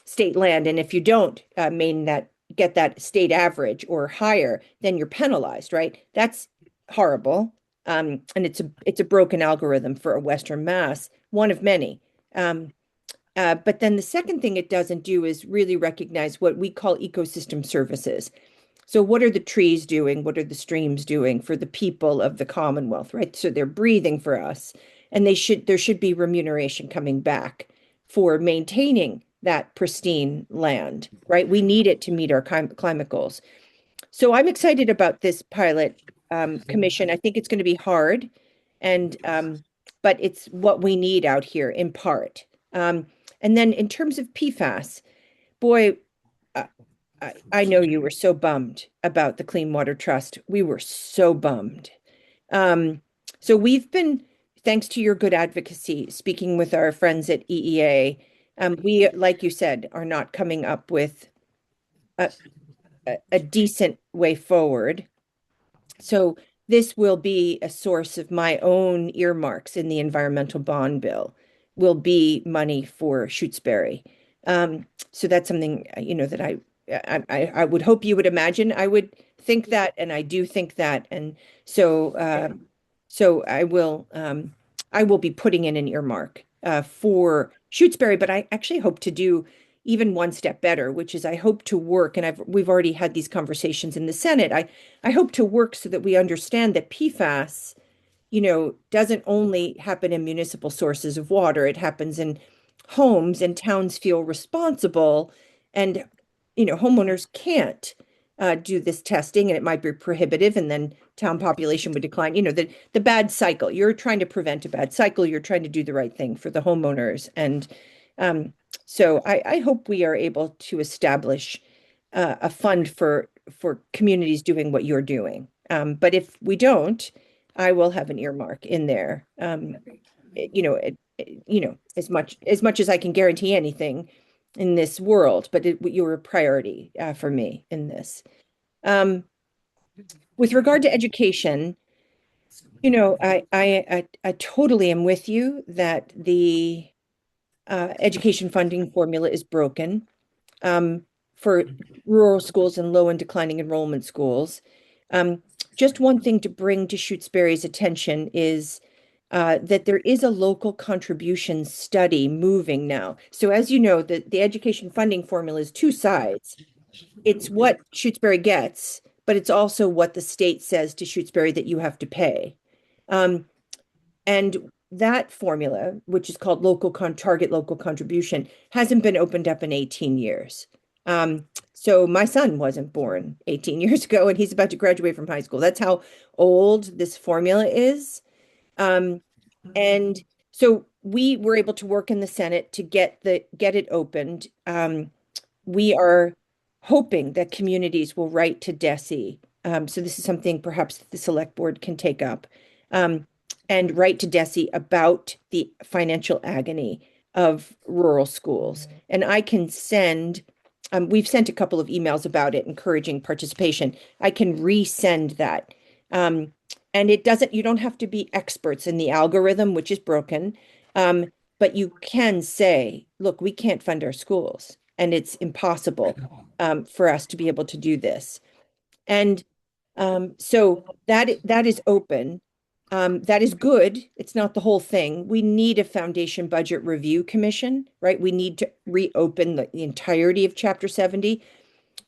state land. And if you don't get that state average or higher, then you're penalized, right? That's horrible. And it's a broken algorithm for a Western Mass, one of many. But then the second thing it doesn't do is really recognize what we call ecosystem services. So what are the trees doing? What are the streams doing for the people of the Commonwealth, right? So they're breathing for us, and there should be remuneration coming back for maintaining that pristine land, right? We need it to meet our climate goals. So I'm excited about this pilot commission. I think it's going to be hard, but it's what we need out here in part. And then in terms of PFAS, boy, I know you were so bummed about the Clean Water Trust. We were so bummed. So we've been, thanks to your good advocacy, speaking with our friends at EEA. We, like you said, are not coming up with a decent way forward. So this will be a source of my own earmarks in the environmental bond bill, will be money for Shutesbury. So that's something, that I would hope you would imagine. I would think that, and I do think that. And so I will be putting in an earmark for Shutesbury, but I actually hope to do even one step better, which is I hope to work, and we've already had these conversations in the Senate. I hope to work so that we understand that PFAS, doesn't only happen in municipal sources of water. It happens in homes, and towns feel responsible, and homeowners can't do this testing, and it might be prohibitive, and then town population would decline. The bad cycle. You're trying to prevent a bad cycle. You're trying to do the right thing for the homeowners, and so I hope we are able to establish a fund for communities doing what you're doing. But if we don't, I will have an earmark in there. As much as I can guarantee anything in this world, but you're a priority for me in this. With regard to education, I totally am with you that the education funding formula is broken for rural schools and low and declining enrollment schools. Just one thing to bring to Shutesbury's attention is that there is a local contribution study moving now. So as you know, the education funding formula is two sides. It's what Shutesbury gets, but it's also what the state says to Shutesbury that you have to pay. And that formula, which is called target local contribution, hasn't been opened up in 18 years. So my son wasn't born 18 years ago, and he's about to graduate from high school. That's how old this formula is. And so we were able to work in the Senate to get it opened. We are hoping that communities will write to DESE So this is something perhaps the select board can take up. And write to DESE about the financial agony of rural schools. And I can send, we've sent a couple of emails about it, encouraging participation. I can resend that. And it doesn't, you don't have to be experts in the algorithm, which is broken. But you can say, look, we can't fund our schools, and it's impossible for us to be able to do this. And so that is open. That is good. It's not the whole thing. We need a foundation budget review commission, right? We need to reopen the entirety of Chapter 70.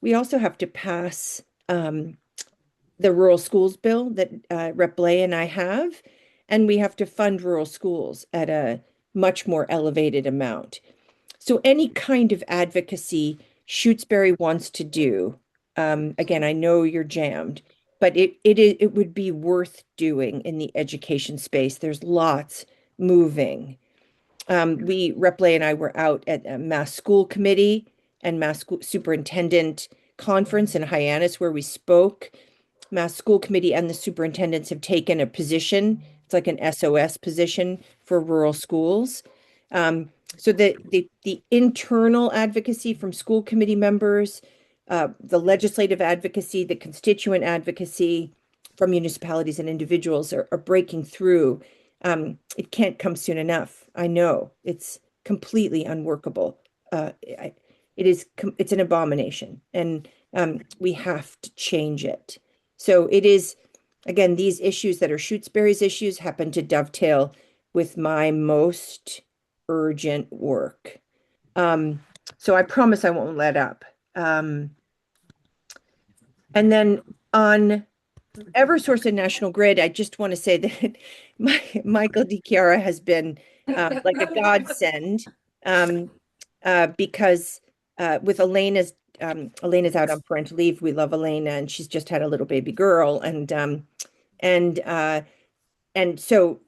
We also have to pass the rural schools bill that Rep. Blay and I have, and we have to fund rural schools at a much more elevated amount. So any kind of advocacy Shutesbury wants to do, again, I know you're jammed, but it would be worth doing in the education space. There's lots moving. Rep. Blay and I were out at a Mass School Committee and Mass School Superintendent Conference in Hyannis where we spoke. Mass School Committee and the superintendents have taken a position. It's like an SOS position for rural schools. So the internal advocacy from school committee members, the legislative advocacy, the constituent advocacy from municipalities and individuals are breaking through. It can't come soon enough. I know it's completely unworkable. It's an abomination, and we have to change it. So it is, again, these issues that are Shutesbury's issues happen to dovetail with my most urgent work. So I promise I won't let up. And then on Eversource and National Grid, I just want to say that Michael DiChiara has been like a godsend because with Elena's out on parental leave. We love Elena, and she's just had a little baby girl, and so,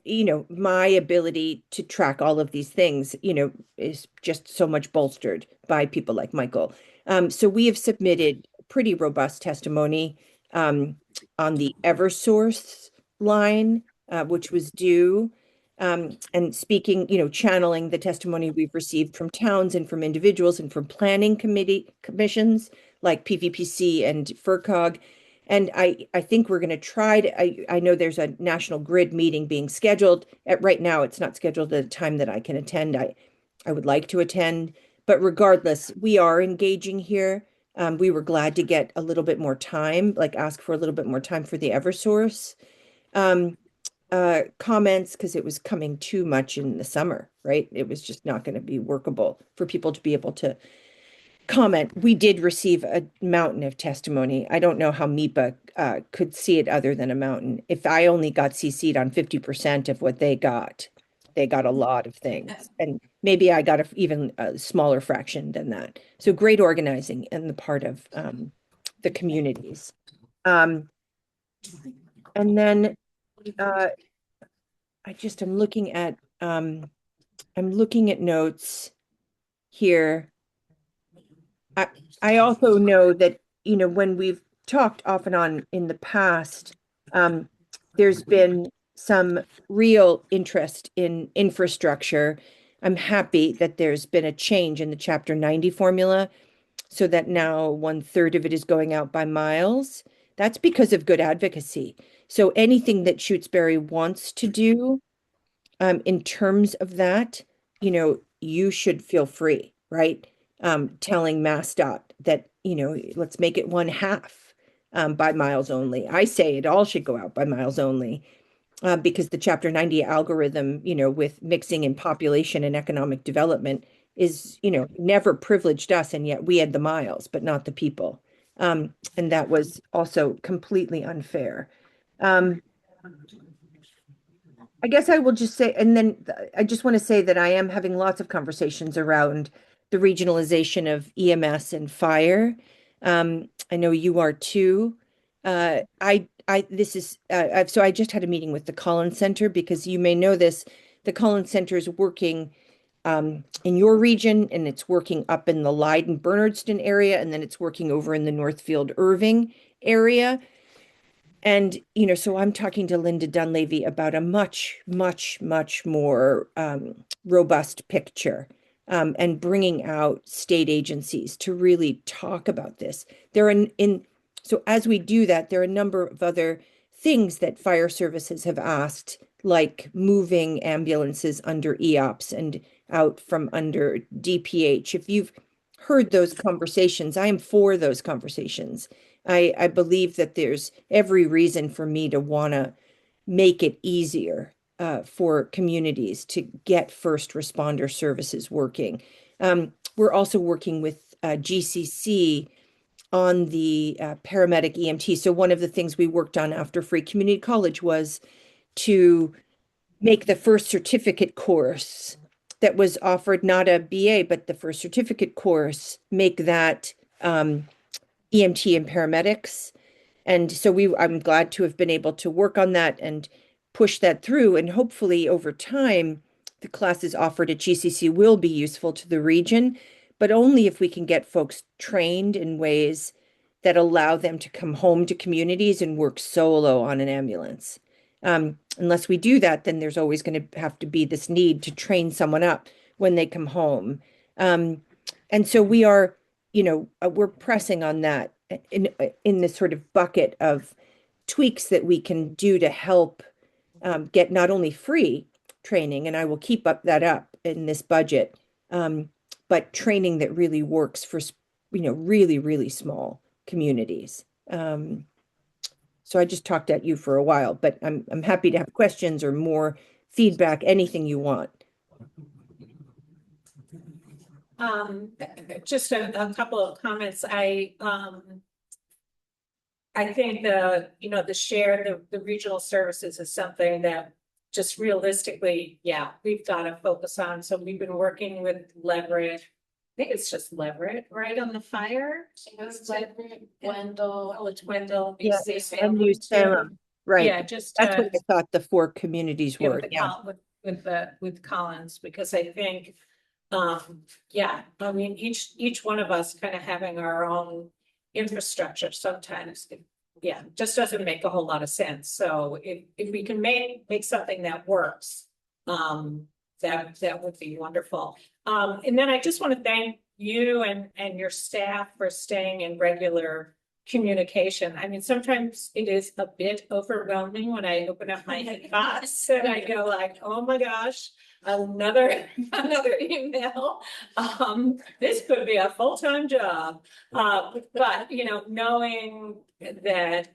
my ability to track all of these things, is just so much bolstered by people like Michael. So we have submitted pretty robust testimony on the Eversource line, which was due. And speaking, channeling the testimony we've received from towns and from individuals and from planning commissions like PVPC and FERCog. And I think we're going to try to, I know there's a National Grid meeting being scheduled. Right now, it's not scheduled at a time that I can attend. I would like to attend, but regardless, we are engaging here. We were glad to get a little bit more time, like ask for a little bit more time for the Eversource comments, because it was coming too much in the summer, right? It was just not going to be workable for people to be able to comment. We did receive a mountain of testimony. I don't know how MIPA could see it other than a mountain. If I only got CC'd on 50% of what they got a lot of things. And maybe I got even a smaller fraction than that. So great organizing on the part of the communities. And then I'm looking at notes here. I also know that, when we've talked off and on in the past, there's been some real interest in infrastructure. I'm happy that there's been a change in the Chapter 90 formula so that now 1/3 of it is going out by miles. That's because of good advocacy. So anything that Shutesbury wants to do in terms of that, you should feel free, right? Telling MassDOT that, let's make it 1/2 by miles only. I say it all should go out by miles only because the Chapter 90 algorithm, with mixing in population and economic development is, never privileged us, and yet we had the miles, but not the people. And that was also completely unfair. I guess I will just say, and then I just want to say that I am having lots of conversations around the regionalization of EMS and fire. I know you are too. So I just had a meeting with the Collins Center because you may know this, the Collins Center is working in your region, and it's working up in the Leiden Bernardston area, and then it's working over in the Northfield Irving area. And, so I'm talking to Linda Dunleavy about a much, much, much more robust picture, and bringing out state agencies to really talk about this. So as we do that, there are a number of other things that fire services have asked, like moving ambulances under EOPS and out from under DPH. If you've heard those conversations, I am for those conversations. I believe that there's every reason for me to want to make it easier for communities to get first responder services working. We're also working with GCC on the paramedic EMT. So one of the things we worked on after Free Community College was to make the first certificate course that was offered, not a BA, but the first certificate course, make that EMT and paramedics. And so I'm glad to have been able to work on that and push that through. And hopefully over time, the classes offered at GCC will be useful to the region, but only if we can get folks trained in ways that allow them to come home to communities and work solo on an ambulance. Unless we do that, then there's always going to have to be this need to train someone up when they come home. And so we are, we're pressing on that in this sort of bucket of tweaks that we can do to help get not only free training, and I will keep that up in this budget, but training that really works for, really, really small communities. So I just talked at you for a while, but I'm happy to have questions or more feedback, anything you want. Just a couple of comments. I think the regional services is something that just realistically, we've got to focus on. So we've been working with Leverett. I think it's just Leverett, right, on the fire. It's Leverett, Wendell. Oh, it's Wendell. Yeah, Salem, and New Salem, right? Yeah, just That's what I thought the 4 communities were. With Collins, because I think, I mean, each one of us kind of having our own infrastructure sometimes, just doesn't make a whole lot of sense. So if we can make something that works, that would be wonderful. And then I just want to thank you and your staff for staying in regular communication. I mean, sometimes it is a bit overwhelming when I open up my inbox and I go like, oh my gosh, another email. This could be a full-time job. But knowing that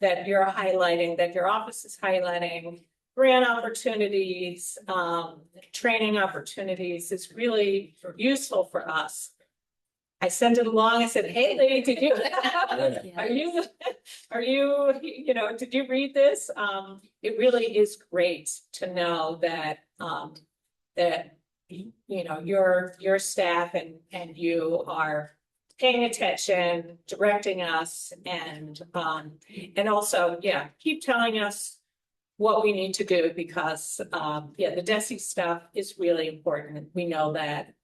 that you're highlighting, that your office is highlighting grant opportunities, training opportunities is really useful for us. I sent it along. I said, "Hey, lady, did you? Are you? Did you read this?" It really is great to know that your staff and you are paying attention, directing us, and also, keep telling us what we need to do, because the DESE stuff is really important. We know that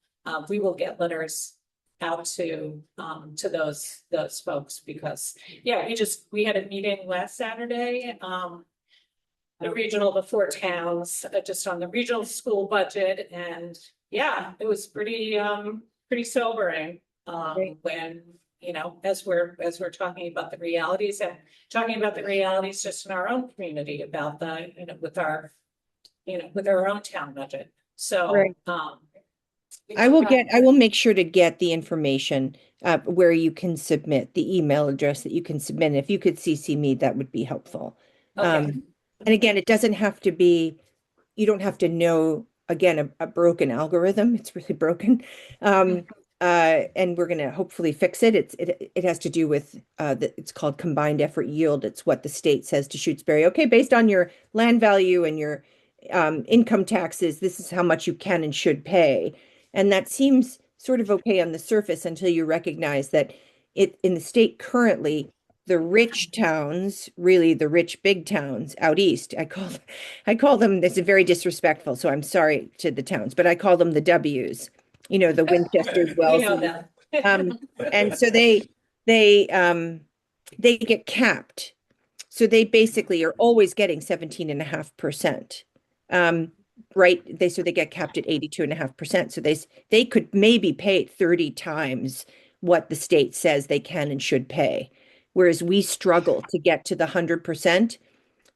we will get letters out to those folks, because we had a meeting last Saturday, the 4 towns, just on the regional school budget, and it was pretty sobering when as we're talking about the realities, and talking about the realities just in our own community about the with our own town budget. So right. I will make sure to get the information where you can submit, the email address that you can submit. And if you could CC me, that would be helpful. Okay. And again, it doesn't have to be, you don't have to know, again, a broken algorithm. It's really broken. And we're going to hopefully fix it. It has to do with, it's called combined effort yield. It's what the state says to Shutesbury. Okay, based on your land value and your income taxes, this is how much you can and should pay. And that seems sort of okay on the surface until you recognize that in the state currently, the rich towns, really the rich big towns out east, I call them, it's very disrespectful, so I'm sorry to the towns, but I call them the W's, the Winchester, Wellesley. And so they get capped. So they basically are always getting 17.5%. Right? So they get capped at 82.5%. So they could maybe pay 30 times what the state says they can and should pay. Whereas we struggle to get to the 100%.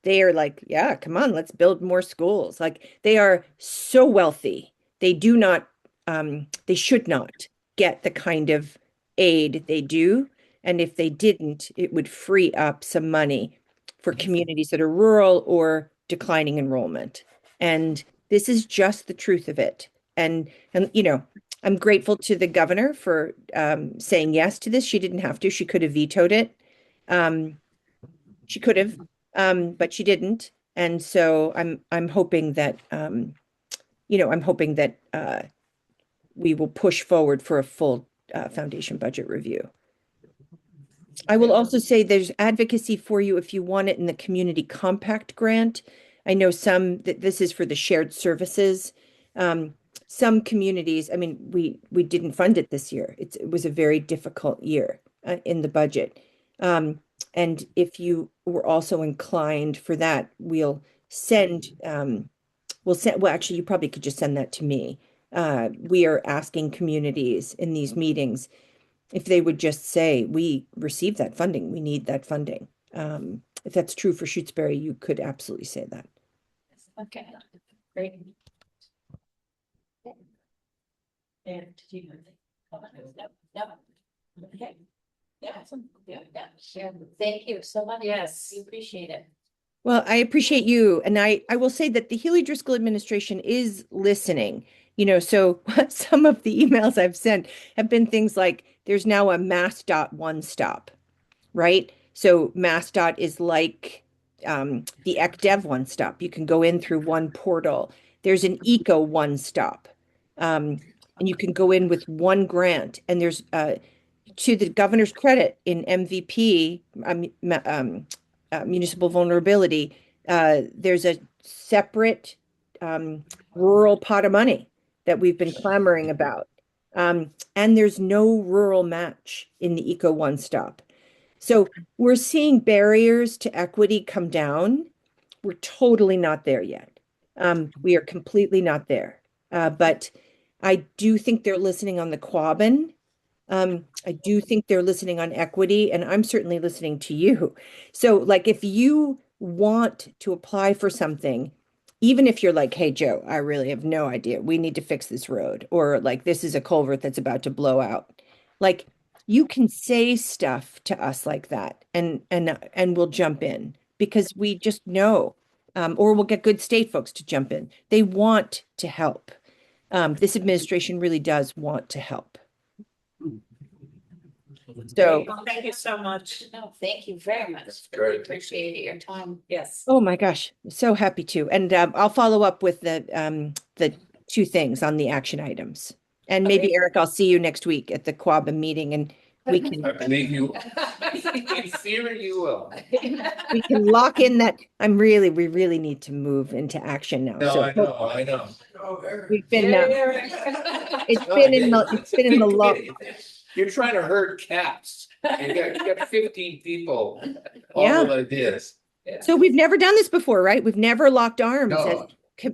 They are like, yeah, come on, let's build more schools. Like they are so wealthy. They do not, they should not get the kind of aid they do. And if they didn't, it would free up some money for communities that are rural or declining enrollment. And this is just the truth of it. And you know, I'm grateful to the governor for saying yes to this. She didn't have to. She could have vetoed it. She could have, but she didn't. And so I'm hoping that you know, I'm hoping that we will push forward for a full foundation budget review. I will also say there's advocacy for you if you want it in the community compact grant. I know some that this is for the shared services. Some communities, I mean, we didn't fund it this year. It was a very difficult year in the budget. And if you were also inclined for that, we'll send, well, actually, you probably could just send that to me. We are asking communities in these meetings if they would just say, we received that funding, we need that funding. If that's true for Shutesbury, you could absolutely say that. Okay, great. And did you? No. Okay. Yeah. Yeah. Thank you so much. Yes. We appreciate it. Well, I appreciate you. And I will say that the Healy Driscoll administration is listening. You know, so some of the emails I've sent have been things like there's now a MassDOT one stop, right? So MassDOT is like the ECDev one stop. You can go in through one portal. There's an Eco one stop. And you can go in with one grant. And there's, to the governor's credit in MVP, municipal vulnerability, there's a separate rural pot of money that we've been clamoring about. And there's no rural match in the Eco One Stop. So we're seeing barriers to equity come down. We're totally not there yet. We are completely not there. But I do think they're listening on the Quabbin. I do think they're listening on equity, and I'm certainly listening to you. So like if you want to apply for something, even if you're like, hey, Joe, I really have no idea. We need to fix this road. Or like, this is a culvert that's about to blow out. Like you can say stuff to us like that and we'll jump in because we just know, or we'll get good state folks to jump in. They want to help. This administration really does want to help. So, Well, thank you so much. No, thank you very much. Great. Appreciate your time. Yes. oh my gosh, so happy to. And I'll follow up with the two things on the action items. And maybe Eric, I'll see you next week at the Quabbin meeting and we can I believe you. In theory, you will. lock in that we really need to move into action now. No, So I know, I know. we've been it's been in the law. You're trying to herd cats. You got 15 people, Yeah. all with ideas. So we've never done this before, right? We've never locked arms as No.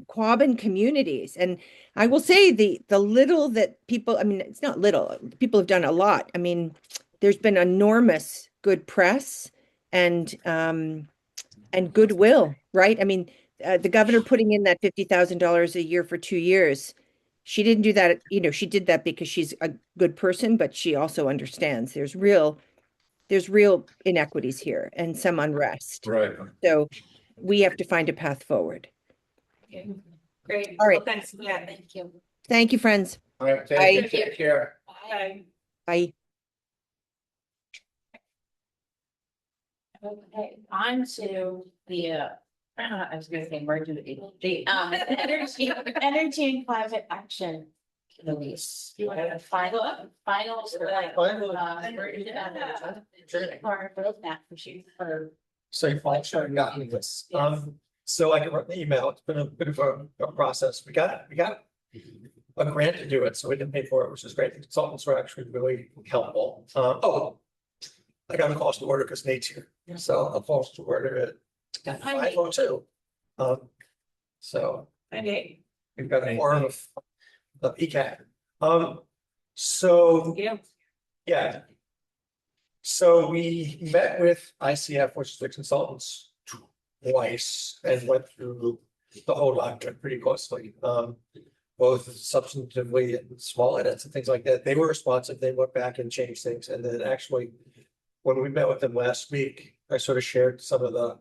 Quabbin communities. And I will say the little that people, I mean, it's not little, people have done a lot. I mean, there's been enormous good press and goodwill, right? I mean, the governor putting in that $50,000 a year for 2 years. She didn't do that, you know, she did that because she's a good person, but she also understands there's real inequities here and some unrest. Right. So we have to find a path forward. Great. All right. Well, thanks for that. Thank you. Thank you, friends. All right, Bye. take care. Bye. Bye. Okay, on to the, I was gonna say emergency, the, energy and climate action. Release. You want to finals or like, roadmap for you. So you've all sure gotten this. So I can write the email. It's been a bit of a process. We got a grant to do it, so we didn't pay for it, which is great. The consultants were actually really helpful. I got a call to order because Nate's here, so I'll call to order at Hi, Nate. 5:02. So Okay, we've got a forum of ECAT. So, yeah, yeah. So we met with ICF, which is the consultants, twice and went through the whole document pretty closely. Both substantively and small edits and things like that. They were responsive. They went back and changed things. And then actually, when we met with them last week, I sort of shared some of the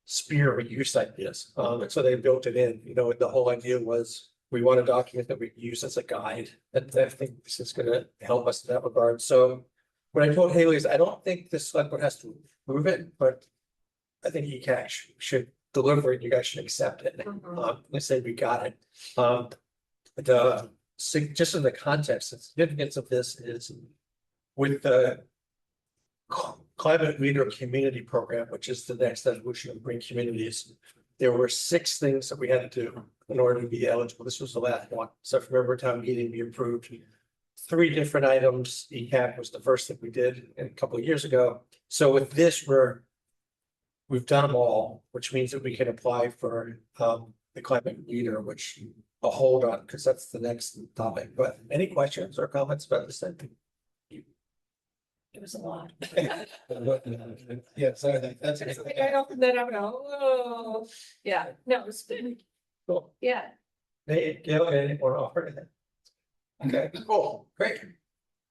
spear reuse ideas. And so they built it in, you know, and the whole idea was we want a document that we use as a guide. And I think this is gonna help us in that regard. So what I told Haley is I don't think this select board has to approve it, but I think ECAC should deliver it. You guys should accept it. Let's say we got it. Just in the context, the significance of this is with the Climate Leader Community Program, which is the next evolution of green communities. There were 6 things that we had to do in order to be eligible. This was the last one. So if you remember town meeting, we approved 3 different items. ECAP was the first that we did a couple of years ago. So with this, we've done them all, which means that we can apply for the climate leader, which I'll hold on because that's the next topic. But any questions or comments about this thing? it was a lot. Yeah, so that's I opened that up and oh, yeah, no, it was good. cool. Yeah, They, anyone want to offer anything? Okay, cool, great.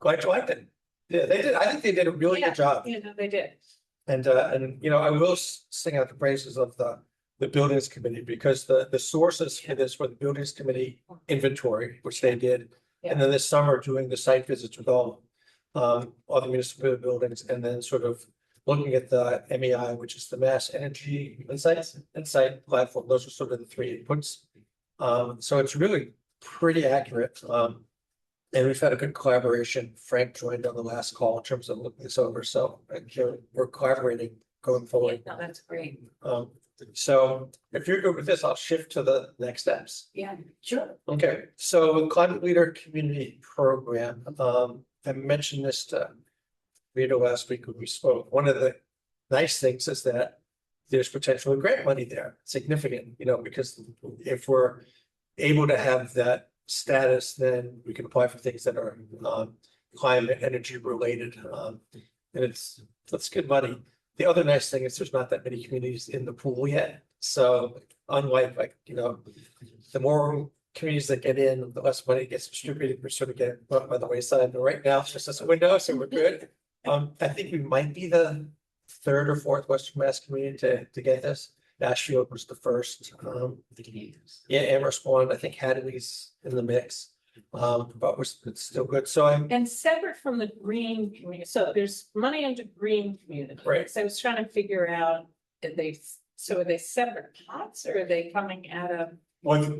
Glad you liked it. Yeah, they did. I think they did a really Yeah. good job. you know, they did. And you know, I will sing out the praises of the buildings committee because the sources for this were the buildings committee inventory, which they did. And then this summer doing the site visits with all the municipal buildings and then sort of looking at the MEI, which is the Mass Energy Insight platform. Those are sort of the 3 inputs. So it's really pretty accurate. And we've had a good collaboration. Frank joined on the last call in terms of looking this over. So we're collaborating going forward. No, that's great. So if you're good with this, I'll shift to the next steps. Yeah, sure. Okay, so Climate Leader Community Program, I mentioned this to Rita last week when we spoke. One of the nice things is that there's potential grant money there, significant, you know, because if we're able to have that status, then we can apply for things that are climate energy related. And that's good money. The other nice thing is there's not that many communities in the pool yet. So unlike, you know, the more communities that get in, the less money gets distributed, we're sort of getting left by the wayside. But right now, it's just as a window, so we're good. I think we might be the 3rd or 4th Western Mass community to get this. Ashfield was the first. Yeah, Amherst won. I think Hadley's in the mix. But it's still good. So And separate from the green community, so there's money under green community. Right. So I was trying to figure out, are they separate pots or are they coming out of?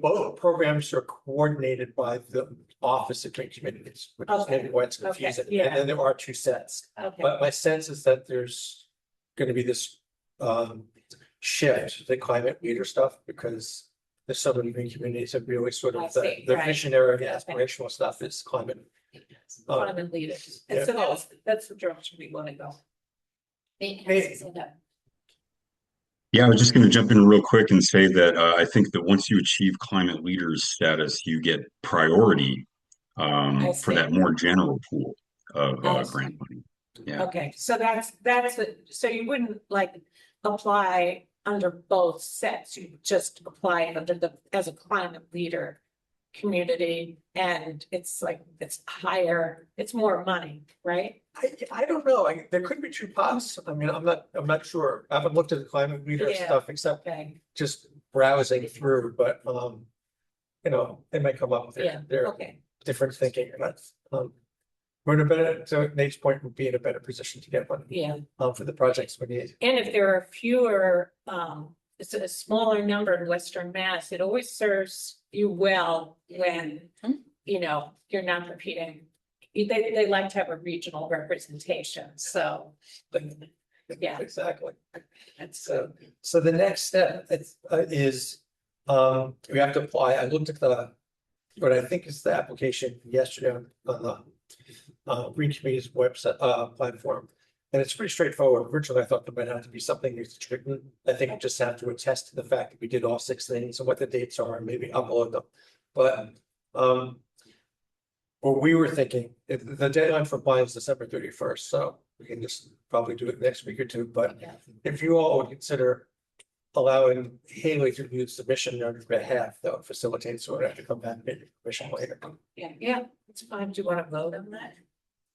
both programs are coordinated by the Office of Green Communities, which is Okay. maybe why it's Okay, confusing. yeah. And then there are 2 sets. Okay, But my sense is that there's gonna be this shift to the climate leader stuff because there's so many green communities that really sort I of the see, the right. visionary, the aspirational stuff is climate. climate leaders. And yeah. so that's the direction we want to go. Yeah, I was just going to jump in real quick and say that I think that once you achieve climate leaders status, you get priority I for see. that more general pool of I see. grant money. Yeah. Okay, so so you wouldn't like apply under both sets, you would just apply under as a climate leader community, and it's like, it's higher, it's more money, right? I don't know. There could be 2 pots. I mean, I'm not sure. I haven't looked at the climate leader Yeah. stuff except Okay, just browsing through, but you know, they might come up with yeah, their okay, different thinking. And that's we're in a better, so Nate's point would be in a better position to get money yeah. for the projects we need. And if there are fewer, it's a smaller number in Western Mass, it always serves you well when, you know, you're not competing. They like to have a regional representation, so, yeah. Exactly. that's, So the next step is we have to apply. I looked at what I think is the application yesterday on the Green Committee's website platform. And it's pretty straightforward. Originally, I thought there might have to be something that's written. I think I just have to attest to the fact that we did all 6 things and what the dates are, and maybe upload them. But, what we were thinking, the deadline for applying is December 31st, so we can just probably do it next week or two, but if you all would consider allowing Haley to do the submission on your behalf, that would facilitate, so we'd have to come back and get your permission later. Yeah, it's fine. Do you want to vote on that?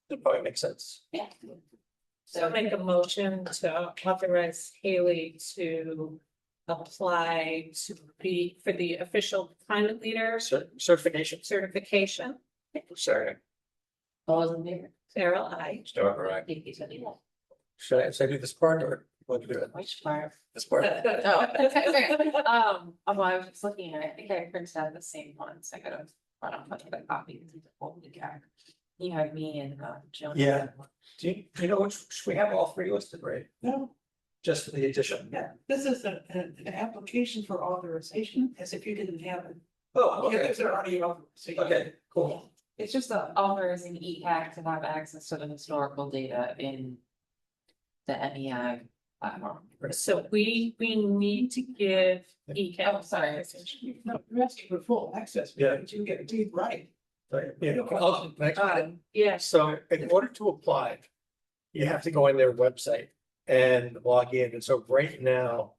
It probably makes sense. Yeah. So I'll make a motion to authorize Haley to apply to be for the official climate leader Certification. certification. Sorry. All those in favor? Sarah, I. Start right. Vicky, so do that. Should I do this part or want to do it? Which part? This part? Oh, okay. Well, I was just looking at it. I think I printed out the same ones. I gotta run off the copy. You had me and Joan. Yeah. Do you know which we have all 3 listed, right? No, Just for the addition. yeah, this is an application for authorization, as if you didn't have it. Oh, Yeah, okay. there's already authorization. Okay, cool. It's just authorizing EHAC to have access to the historical data in the MEI platform. So we need to give Oh, ECAP. sorry. No, you're asking for full access. Yeah. But you get a deed right. Yeah. Yes, So in order to apply, you have to go on their website and log in. And so right now,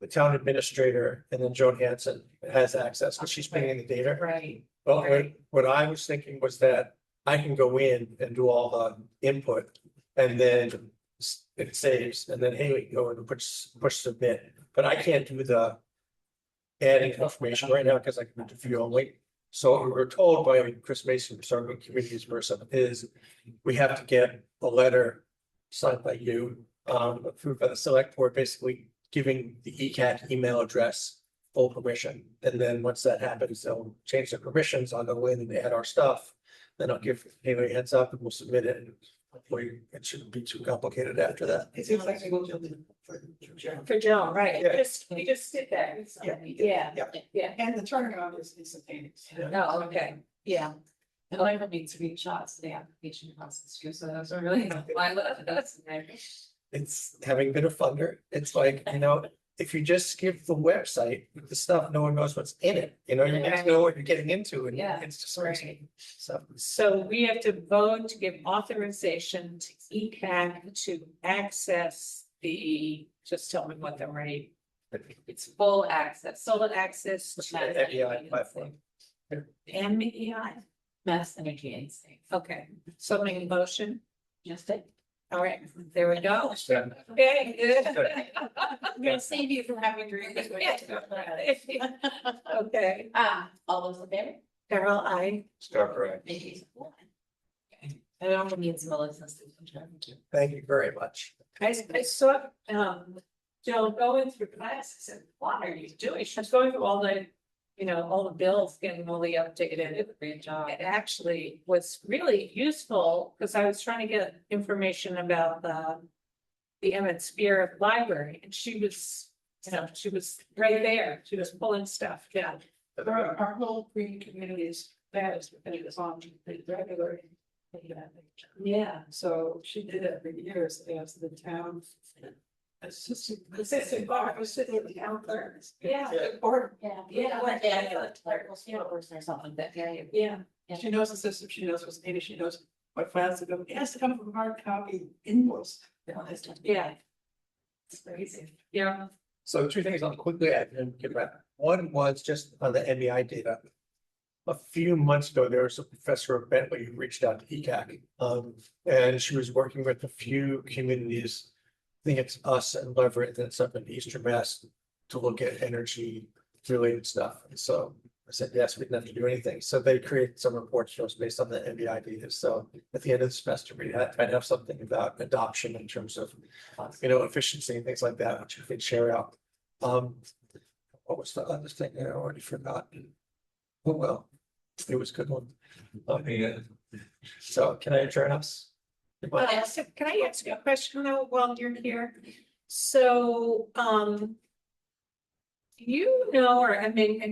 the town administrator and then Joan Hanson has access because she's putting in the data. right. But what I was thinking was that I can go in and do all the input and then it saves and then Haley can go in and push submit. But I can't do the adding information right now because I can interview only. So what we were told by Chris Mason, who's our communities person, is we have to get a letter signed by you, approved by the select board, basically giving the ECAT email address full permission. And then once that happens, they'll change their permissions, I'll go in and add our stuff. Then I'll give Haley a heads up and we'll submit it. And hopefully it shouldn't be too complicated after that. It seems like they go to For Joan, right. Yeah. We just did that. Yeah. Yeah. And the turnaround is instantaneous. Oh, okay. Yeah. It only ever needs screenshots of the application process too, so those are really. That's It's having been a funder, it's like, if you just give the website with the stuff, no one knows what's in it, you need to know what you're getting into and Yeah. it's just. Right. So, So we have to vote to give authorization to ECAC to access just tell me what the right. It's full access. Solid access It's to an MEI platform. MEI. Mass Energy Instinct. Okay, so make a motion. Just it. All right, there we go. Stand. Okay, good. I'm gonna save you from having to read this. Okay, All those in favor? Carol, I. Start right. Vicky's one. Okay. I don't need some assistance. Thank you very much. I saw, Jill going through classes and what are you doing? She's going through all the bills, getting all the updated. Great job. It actually was really useful because I was trying to get information about the Emmett Spear Library and she was right there. She was pulling stuff, yeah. Our whole green communities, that is, on the regular. Yeah, So she did it for years as the town. Assistant bar, I was sitting at the town clerk. yeah, Or Yeah. Clerical skill person or something like that. yeah. she knows the system, she knows what's needed, she knows what files to go, it has to come from hard copy invoice. Yeah. It's crazy. Yeah, So 2 things I'll quickly add and get back. One was just on the MEI data. A few months ago, there was a professor of Bentley who reached out to ECAC. And she was working with a few communities. I think it's us and Leverett, and it's up in Eastern Mass to look at energy related stuff. And so I said, yes, we didn't have to do anything. So they created some reports for us based on the MEI data. So at the end of the semester, I'd have something about adoption in terms of, efficiency and things like that, which we could share out. What was the other thing I already forgot? Oh, well, it was a good one. So can I adjourn us? so can I ask you a question though, while you're here? So, and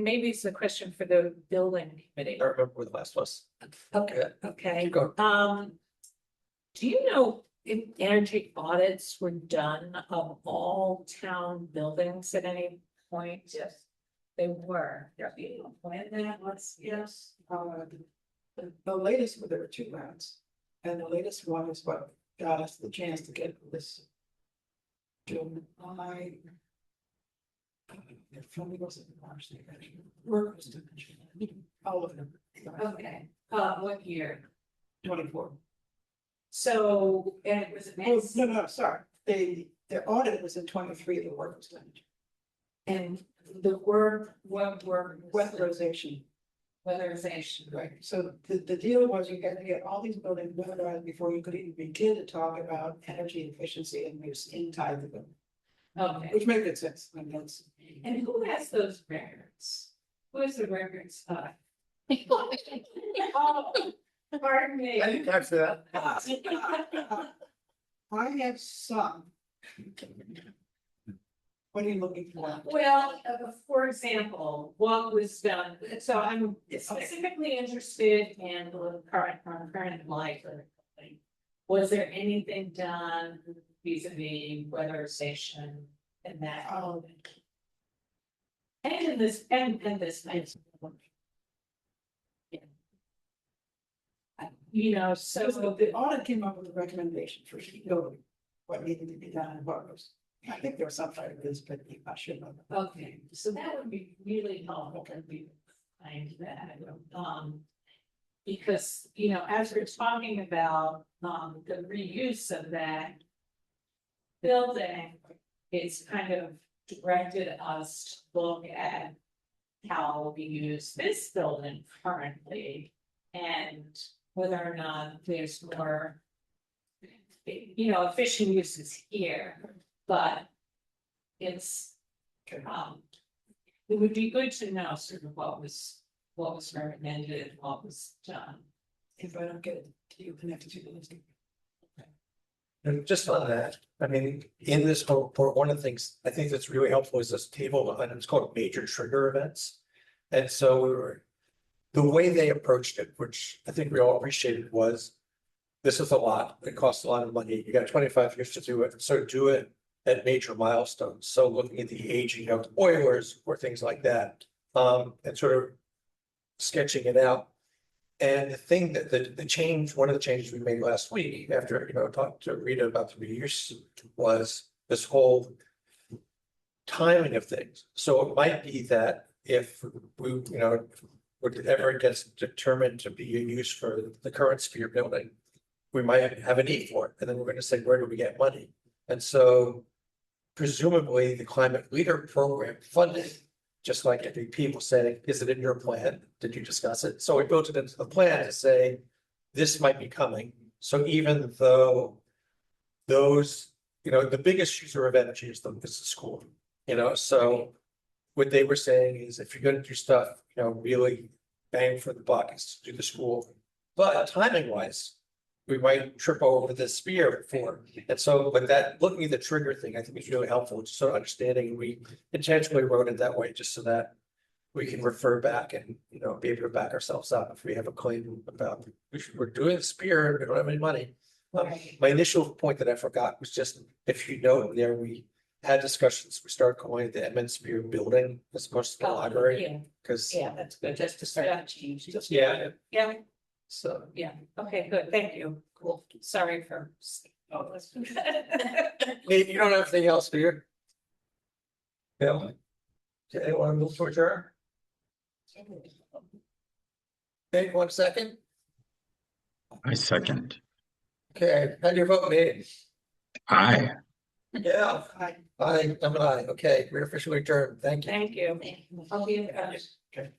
maybe it's a question for the building committee. I remember where the last was. Okay, okay. Keep going. Do you know energy audits were done of all town buildings at any point? Yes. They were. When that was, Yes, the latest, there were two rounds, and the latest one is what got us the chance to get this. July. It probably wasn't March, they actually were all of them. okay, what year? 24. So, and it was. Oh, no, sorry, the audit was in 23, the work was done. And the work, what work? Weatherization. Weatherization. Right, so the deal was you had to get all these buildings weatherized before you could even begin to talk about energy efficiency and use inside the building, Okay, which made good sense. I mean, that's. and who has those records? Who has the records? Oh, pardon me. I didn't catch that. I have some. What are you looking for? Well, for example, what was done, so I'm specifically interested in the current life. Was there anything done vis-a-vis weatherization and that? And in this, and this. You know, So so. the audit came up with a recommendation for building, what needed to be done and what was. I think there was some side of this, but I should know. Okay, so that would be really helpful to be behind that. Because, you know, as we're talking about, the reuse of that building, it's kind of directed us to look at how we use this building currently and whether or not there's more, you know, efficient uses here. But it's, it would be good to know sort of what was recommended, what was done. If I don't get it to you connected to the list. And just on that, I mean, in this whole report, one of the things I think that's really helpful is this table, and it's called major trigger events. And so the way they approached it, which I think we all appreciated, was this is a lot. It costs a lot of money. You got 25 years to do it. So do it at major milestones. So looking at the aging of boilers or things like that, and sort of sketching it out. And the thing that the change, one of the changes we made last week after, you know, talked to Rita about the reuse was this whole timing of things. So it might be that if we, you know, whatever gets determined to be a use for the current Sphere building, we might have a need for it. And then we're going to say, where do we get money? And so presumably the climate leader program funding, just like MVP was saying, is it in your plan? Did you discuss it? So we built it into the plan to say, this might be coming. So even though those, you know, the biggest user of energy is the school, you know, so what they were saying is if you're going to do stuff, you know, really bang for the buck is to do the school. But timing wise, we might trip over the Sphere before. And so, but that looking at the trigger thing, I think is really helpful, just sort of understanding. We intentionally wrote it that way, just so that we can refer back and, you know, be able to back ourselves up if we have a claim about we're doing the Sphere, we don't have any money. My initial point that I forgot was just, if you note there, we had discussions, we started calling it the Edmund Sphere building as opposed to the library, because. Yeah, that's good, just to start that change. Yeah, Yeah, so. yeah, okay, good, thank you. Cool. Sorry for. Oh, that's. Nate, you don't have anything else, do you? Yeah. Okay, anyone move to adjourn? Okay, 1 second. I second. Okay, how do you vote, Nate? Aye. Yeah, I'm an aye. Okay, we're officially adjourned. Thank you. Thank you. I'll be in touch. Okay.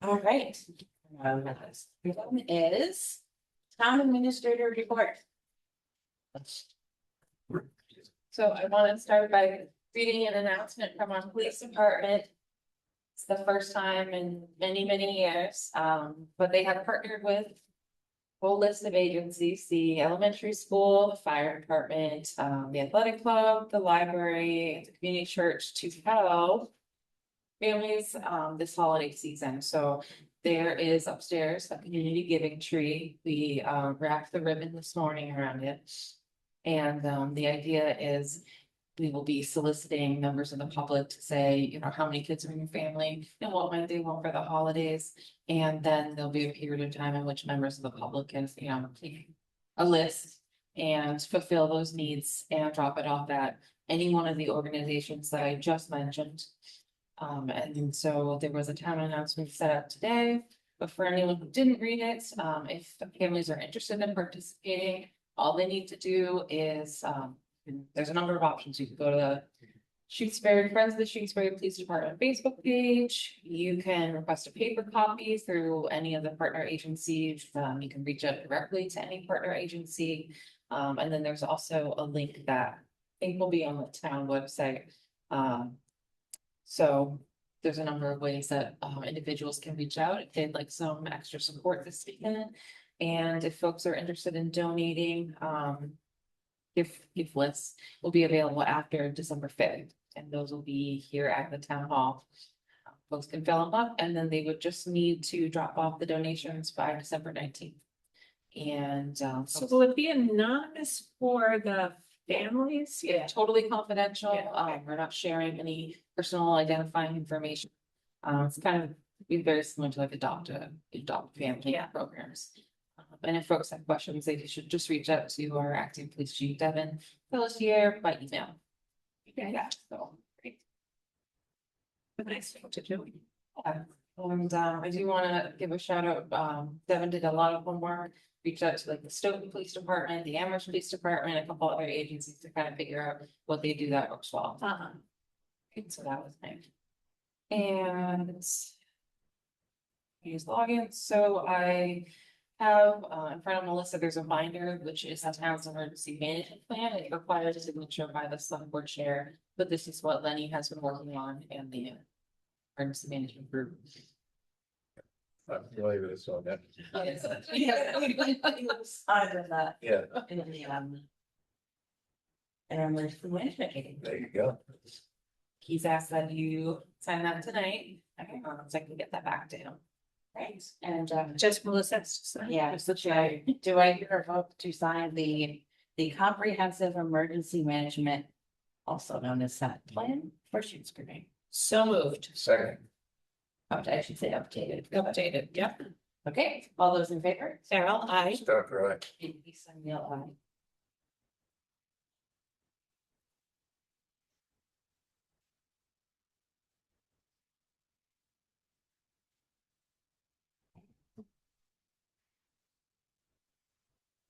All right. Next one is town administrator report. So I want to start by reading an announcement from our police department. It's the first time in many, many years, but they have partnered with a whole list of agencies, the elementary school, the fire department, the athletic club, the library, the community church to help families this holiday season. So there is upstairs a community giving tree. We wrapped the ribbon this morning around it. And the idea is we will be soliciting members of the public to say, you know, how many kids are in your family and what might they want for the holidays. And then there'll be a period of time in which members of the public can, you know, take a list and fulfill those needs and drop it off at any one of the organizations that I just mentioned. And so there was a town announcement set up today, but for anyone who didn't read it, if families are interested in participating, all they need to do is, there's a number of options. You can go to the Shutesbury Friends of the Shutesbury Police Department Facebook page. You can request a paper copy through any of the partner agencies. You can reach out directly to any partner agency. And then there's also a link that I think will be on the town website. So there's a number of ways that individuals can reach out if they'd like some extra support this weekend. And if folks are interested in donating, gift lists will be available after December 5th. And those will be here at the town hall. Folks can fill them up and then they would just need to drop off the donations by December 19th. And So will it be anonymous for the families? yeah, totally confidential. Yeah, okay. We're not sharing any personal identifying information. It's kind of be very similar to like adopt family Yeah. programs. And if folks have questions, they should just reach out to our acting police chief, Devin Pelletier, by email. Okay. Yeah, so great. A nice thing to do. Yeah. And I do want to give a shout out. Devin did a lot of homework, reached out to like the Stoughton Police Department, the Amherst Police Department, a couple other agencies to kind of figure out what they do that works well. And so that was nice. And use login. So I have in front of Melissa, there's a binder, which is the town's emergency management plan. It requires a signature by the select board chair, but this is what Lenny has been working on and the emergency management group. I'm familiar with this on that. Yeah. Under that, Yeah, in the, emergency management meeting. there you go. He's asked that you sign that tonight. Okay, so I can get that back to him. Right, and Just Melissa. Yeah, do I hear a vote to sign the comprehensive emergency management, also known as that plan for Shutesbury? So moved. Second. I should say updated. Updated, yep. Okay, all those in favor? Carol, I. Dr. I. Lisa Neal, aye.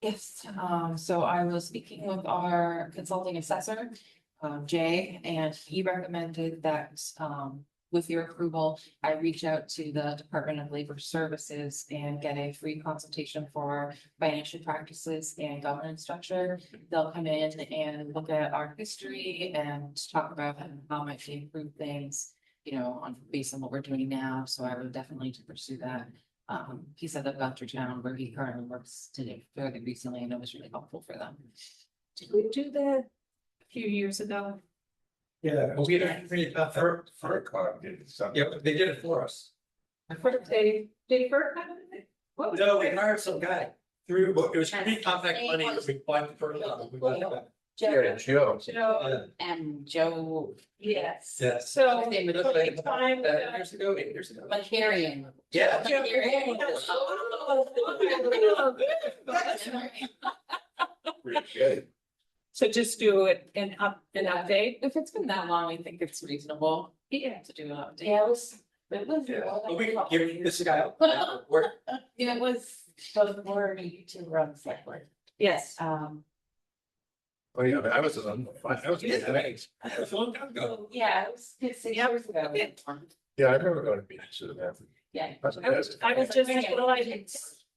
yes, so I was speaking with our consulting assessor, Jay, and he recommended that, with your approval, I reach out to the Department of Labor Services and get a free consultation for financial practices and governance structure. They'll come in and look at our history and talk about how might we improve things, you know, based on what we're doing now. So I would definitely to pursue that. He said that Belchertown, where he currently works today, fairly recently, and it was really helpful for them. Did we do that a few years ago? Yeah, we had a pretty tough, FERCog did something. yeah, they did it for us. They did Bert have it? What was No, we it? hired some guy through, well, it was pretty compact money, we applied for it. We got it back. Yeah, Joe. Joe, And Joe. yes. Yes. So. They would look like time, 8 years ago. Carrying. Yeah. Pretty good. So just do it an update. If it's been that long, I think it's reasonable Yeah. to do an update. Yeah, it was. Yeah, well, we can give this guy, work, It was before you two were on the select board. Yes. Oh, yeah, I was on, I was. that's a long time ago. Yeah, it was 6 Yep. years ago. Yeah, I remember going to meetings with them. Yeah. I was just, what I would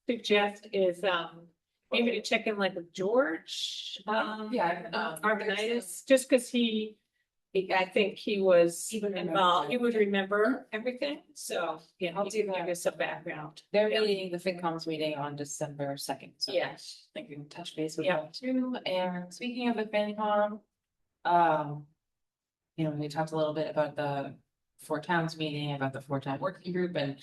suggest is, maybe to check in like with George, Arvanitis, just because I think he was involved, he would remember everything, so, yeah, I'll he do can give that. us some background. They're meeting, the FinCom's meeting on December 2nd, so. Yeah. I can touch base with Yeah. them too, and speaking of the FinCom. You know, we talked a little bit about the Four Towns meeting, about the Four Town Working Group, and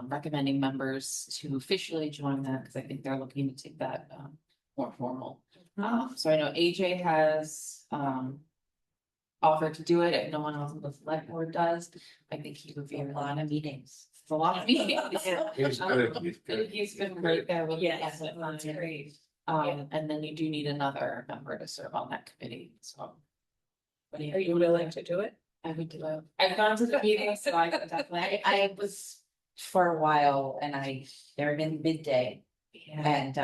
recommending members to officially join that, because I think they're looking to take that, more formal. So I know AJ has, offered to do it if no one else in the select board does. I think he would be a lot of meetings. It's a lot of meetings. He's good, he's good. He's been great there with. Yes, us. that's great. And then you do need another member to serve on that committee, so. What do Are you willing to do it? I would do it. I've gone to the meetings, so I could definitely, I was for a while and they're in midday and,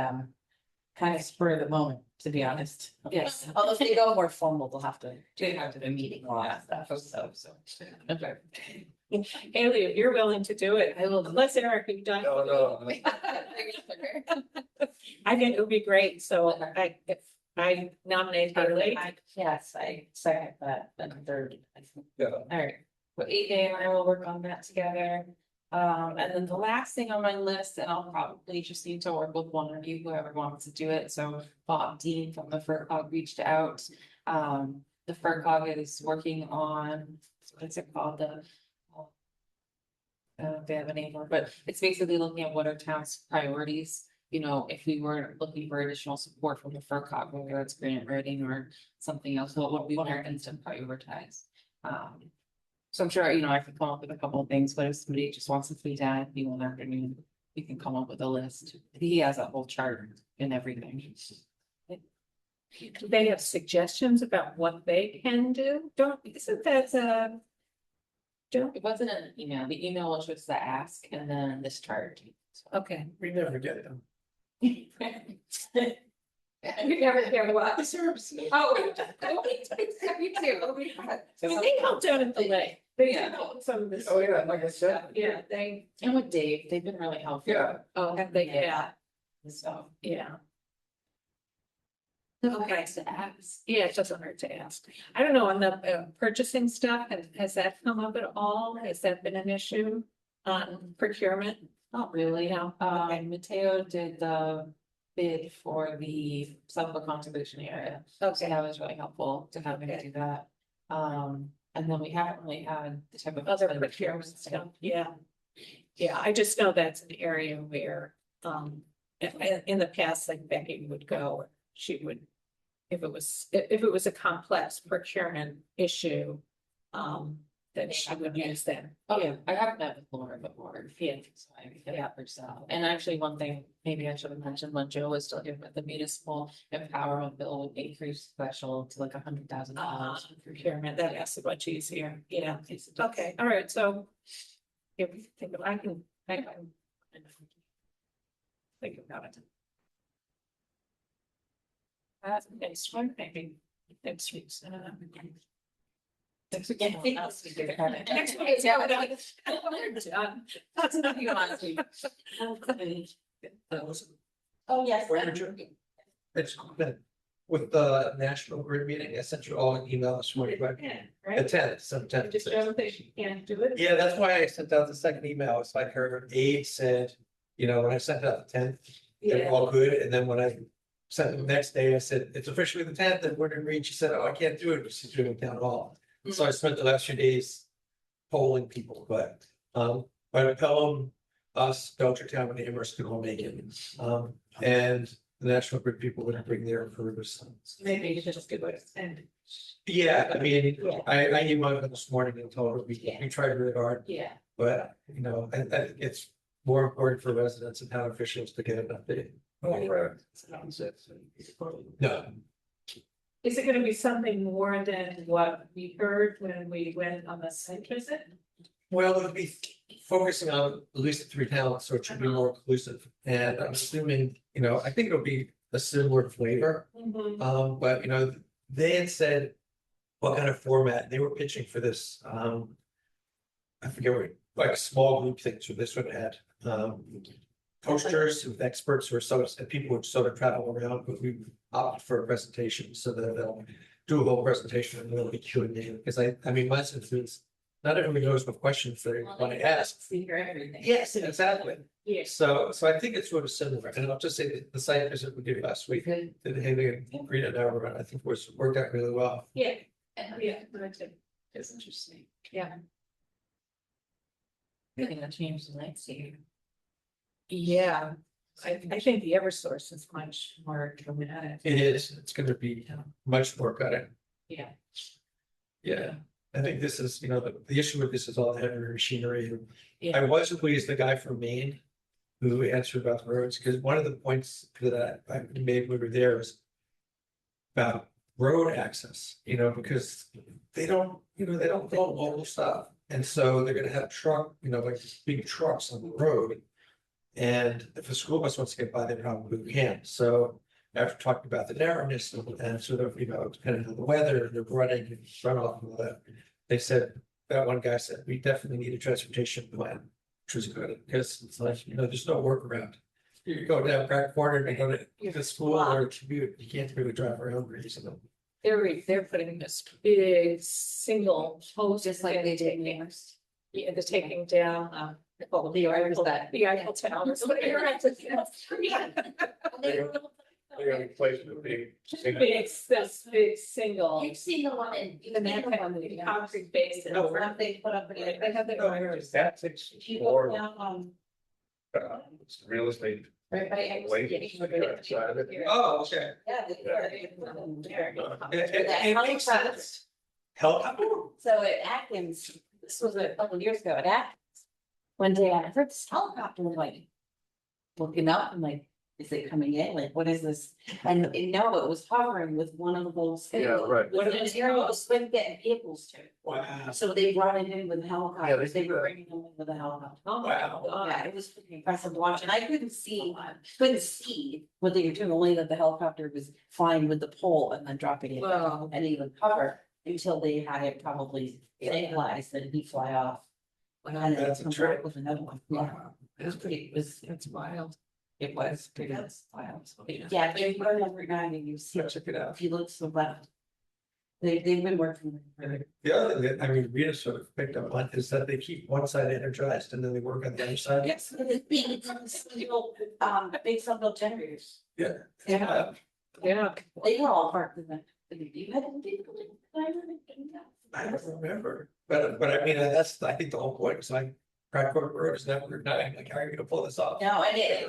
kind of spur of the moment, to be honest. Yes, although if they go more formal, they'll have to do a meeting and all that stuff, so. Okay. Haley, if you're willing to do it, I will. unless Eric, you've done. No. I think it would be great, so if I nominate Haley. Yes, I second that, then third. Yeah. All right, well, AJ and I will work on that together. And then the last thing on my list, and I'll probably just need to work with one of you, whoever wants to do it. So Bob Dean from the FERCog reached out. The FERCog is working on, what's it called, they have a name for it, but it's basically looking at what are town's priorities. You know, if we were looking for additional support from the FERCog, whether it's grant writing or something else, what would we want our instant prioritize? So I'm sure, you know, I could come up with a couple of things, but if somebody just wants to sit down and be one afternoon, we can come up with a list. He has a whole chart and everything. Do they have suggestions about what they can do? Isn't that, It wasn't an email. The email was just the ask and then this chart. okay. We never get them. You never hear what? Oh, me too. They helped out in the way. They Yeah. helped some of this. Oh, yeah, like I said. Yeah, they, And with Dave, they've been really helpful. Yeah. oh, they, yeah, So. yeah. Okay. To ask. Yeah, it doesn't hurt to ask. I don't know, on the purchasing stuff, has that come up at all? Has that been an issue on procurement? Not really. No, okay. Mateo did the bid for the Suffolk Conservation Area. So Okay. that was really helpful to have him do that. And then we haven't really had the type of. Other procurement stuff, yeah. Yeah, I just know that's an area where, in the past, like Becky would go, she would. If it was a complex procurement issue, then she would use them. Oh, yeah, I have met with Laura before. Yeah. So I can get herself. And actually, one thing, maybe I should have mentioned when Joe was still here, but the municipal empowerment bill would increase threshold to like $100,000. Procurement, that makes it much easier, yeah, okay, all right, so. If we think of, I can. Think about it. Next one, maybe, next week's. Next week. Yeah, I think that's what you're having. Next week, yeah, we're done. That's enough you want to. Oh, yes. It's been with the National Grid meeting, I sent you all an email this morning, but Yeah, the right, 10th, September. just don't think you can't do it. Yeah, that's why I sent out the second email. It's like her aide said, you know, when I sent out the 10th, they're Yeah, all good. And then when I sent them the next day, I said, it's officially the 10th. And we're agreed. She said, oh, I can't do it, but she's doing it town hall. So I spent the last few days polling people, but Pelham, us, Belchertown, and Amherst could all make it. And the National Grid people would bring their improvers. maybe you just do it and, Yeah, I mean, I emailed them this morning and told her we tried really hard, yeah. but you know, I think it's more important for residents and town officials to get an update. No, Is it gonna be something more than what we heard when we went on the site visit? well, it'll be focusing on at least the 3 towns, so it should be more inclusive. And I'm assuming, you know, I think it'll be a similar flavor. But you know, they had said what kind of format they were pitching for this. I forget what, like a small group thing. So this one had posters with experts who are and people would sort of travel around, but we opted for a presentation so that they'll do a whole presentation and there'll be Q&A. Because I mean, my sense is not everybody knows what questions they want to ask. See everything. Yes, exactly. Yes. So I think it's sort of similar, and I'll just say that the site visit we did last week, did Haley and Rita and I think worked out really well. Yeah, yeah, that's it. It's interesting, yeah. You're gonna change the landscape. Yeah, I think the Eversource is much more dramatic. It is, it's gonna be much more cutting. Yeah. Yeah, I think this is, the issue with this is all the heavy machinery. Yeah. I was pleased the guy from Maine who answered about the roads, because one of the points that I made when we were there was about road access, because they don't go local stuff. And so they're gonna have like big trucks on the road. And if a school bus wants to get by, they probably can. So after talking about the narrowness and sort of, depending on the weather, the running and runoff and all that, they said, that one guy said, we definitely need a transportation plan, which was good, because it's like, there's no workaround. You go down Crack Corner and go to the school or commute, you can't really drive around very easily. They're putting this big single post. Just like they did in taking- yours. Yeah, they're taking down, well, the Eiffel, the Eiffel Tower. They're gonna replace the big. This big single. You've seen the one in. And they have the concrete base. No, What they put up in. They have their. That takes You go more, down on, it's real estate. right by. Wait, outside of it. Oh, okay. Yeah. They put them there. It makes sense. Helicopter? So at Atkins, this was a couple of years ago at Atkins. One day I heard this helicopter like looking up and like, is it coming in? Like, what is this? And no, it was hovering with one of those. Yeah, right. What it was, it was been getting vehicles to. Wow. So they brought it in with the helicopters. they They do were that. bringing them in with a helicopter. Oh, my God. Yeah, it was pretty impressive to watch, and I couldn't see what they were doing, only that the helicopter was flying with the pole and then dropping it down Wow. and even cover until they had it probably stabilized and he'd fly off. And then That's a come trick. back with another one. Yeah, it was pretty, That's wild. it was pretty wild. Yeah. Yeah, but if you go number 9 and you see, Check it out. if you look to the left. They've been working. The other thing that, Rita sort of picked up on is that they keep one side energized and then they work on the other side. Yes, it's big, big single generators. Yeah. Yeah. Yeah. They were all parked in the, you had. I don't remember, but I mean, I think the whole point is like, Crack Corner Road is never dying, like, how are you gonna pull this off? No, and it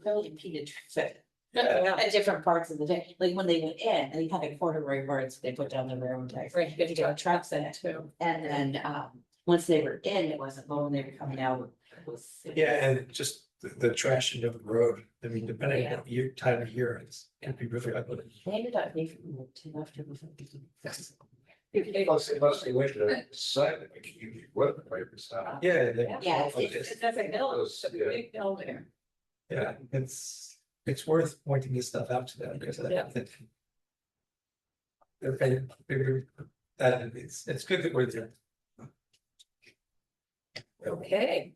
really impeded traffic Yeah. at different parts of the day, like when they went in, and they had a corduroy roads, they put down the railroad ties. Right, To get trucks in it, too. and then, once they were in, it wasn't, but when they were coming out, it was. Yeah, and just the trashing of the road, I mean, depending on your time of year, it'd be really ugly. They ended up making it after. Plus, unless they went to the side, they can use weather papers. Yeah. Yeah, It's a hill, it's a Yeah. big hill there. Yeah, it's worth pointing this stuff out to them because I Yeah. think. That it's good that we're there. Okay.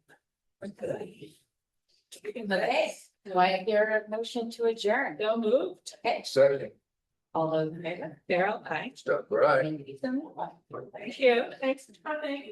We're good. Okay, do I hear a motion to adjourn? Bill moved. Okay, Second, all those in favor? Daryl, aye. stuff, right? Thank you. Thank you. Thanks for coming.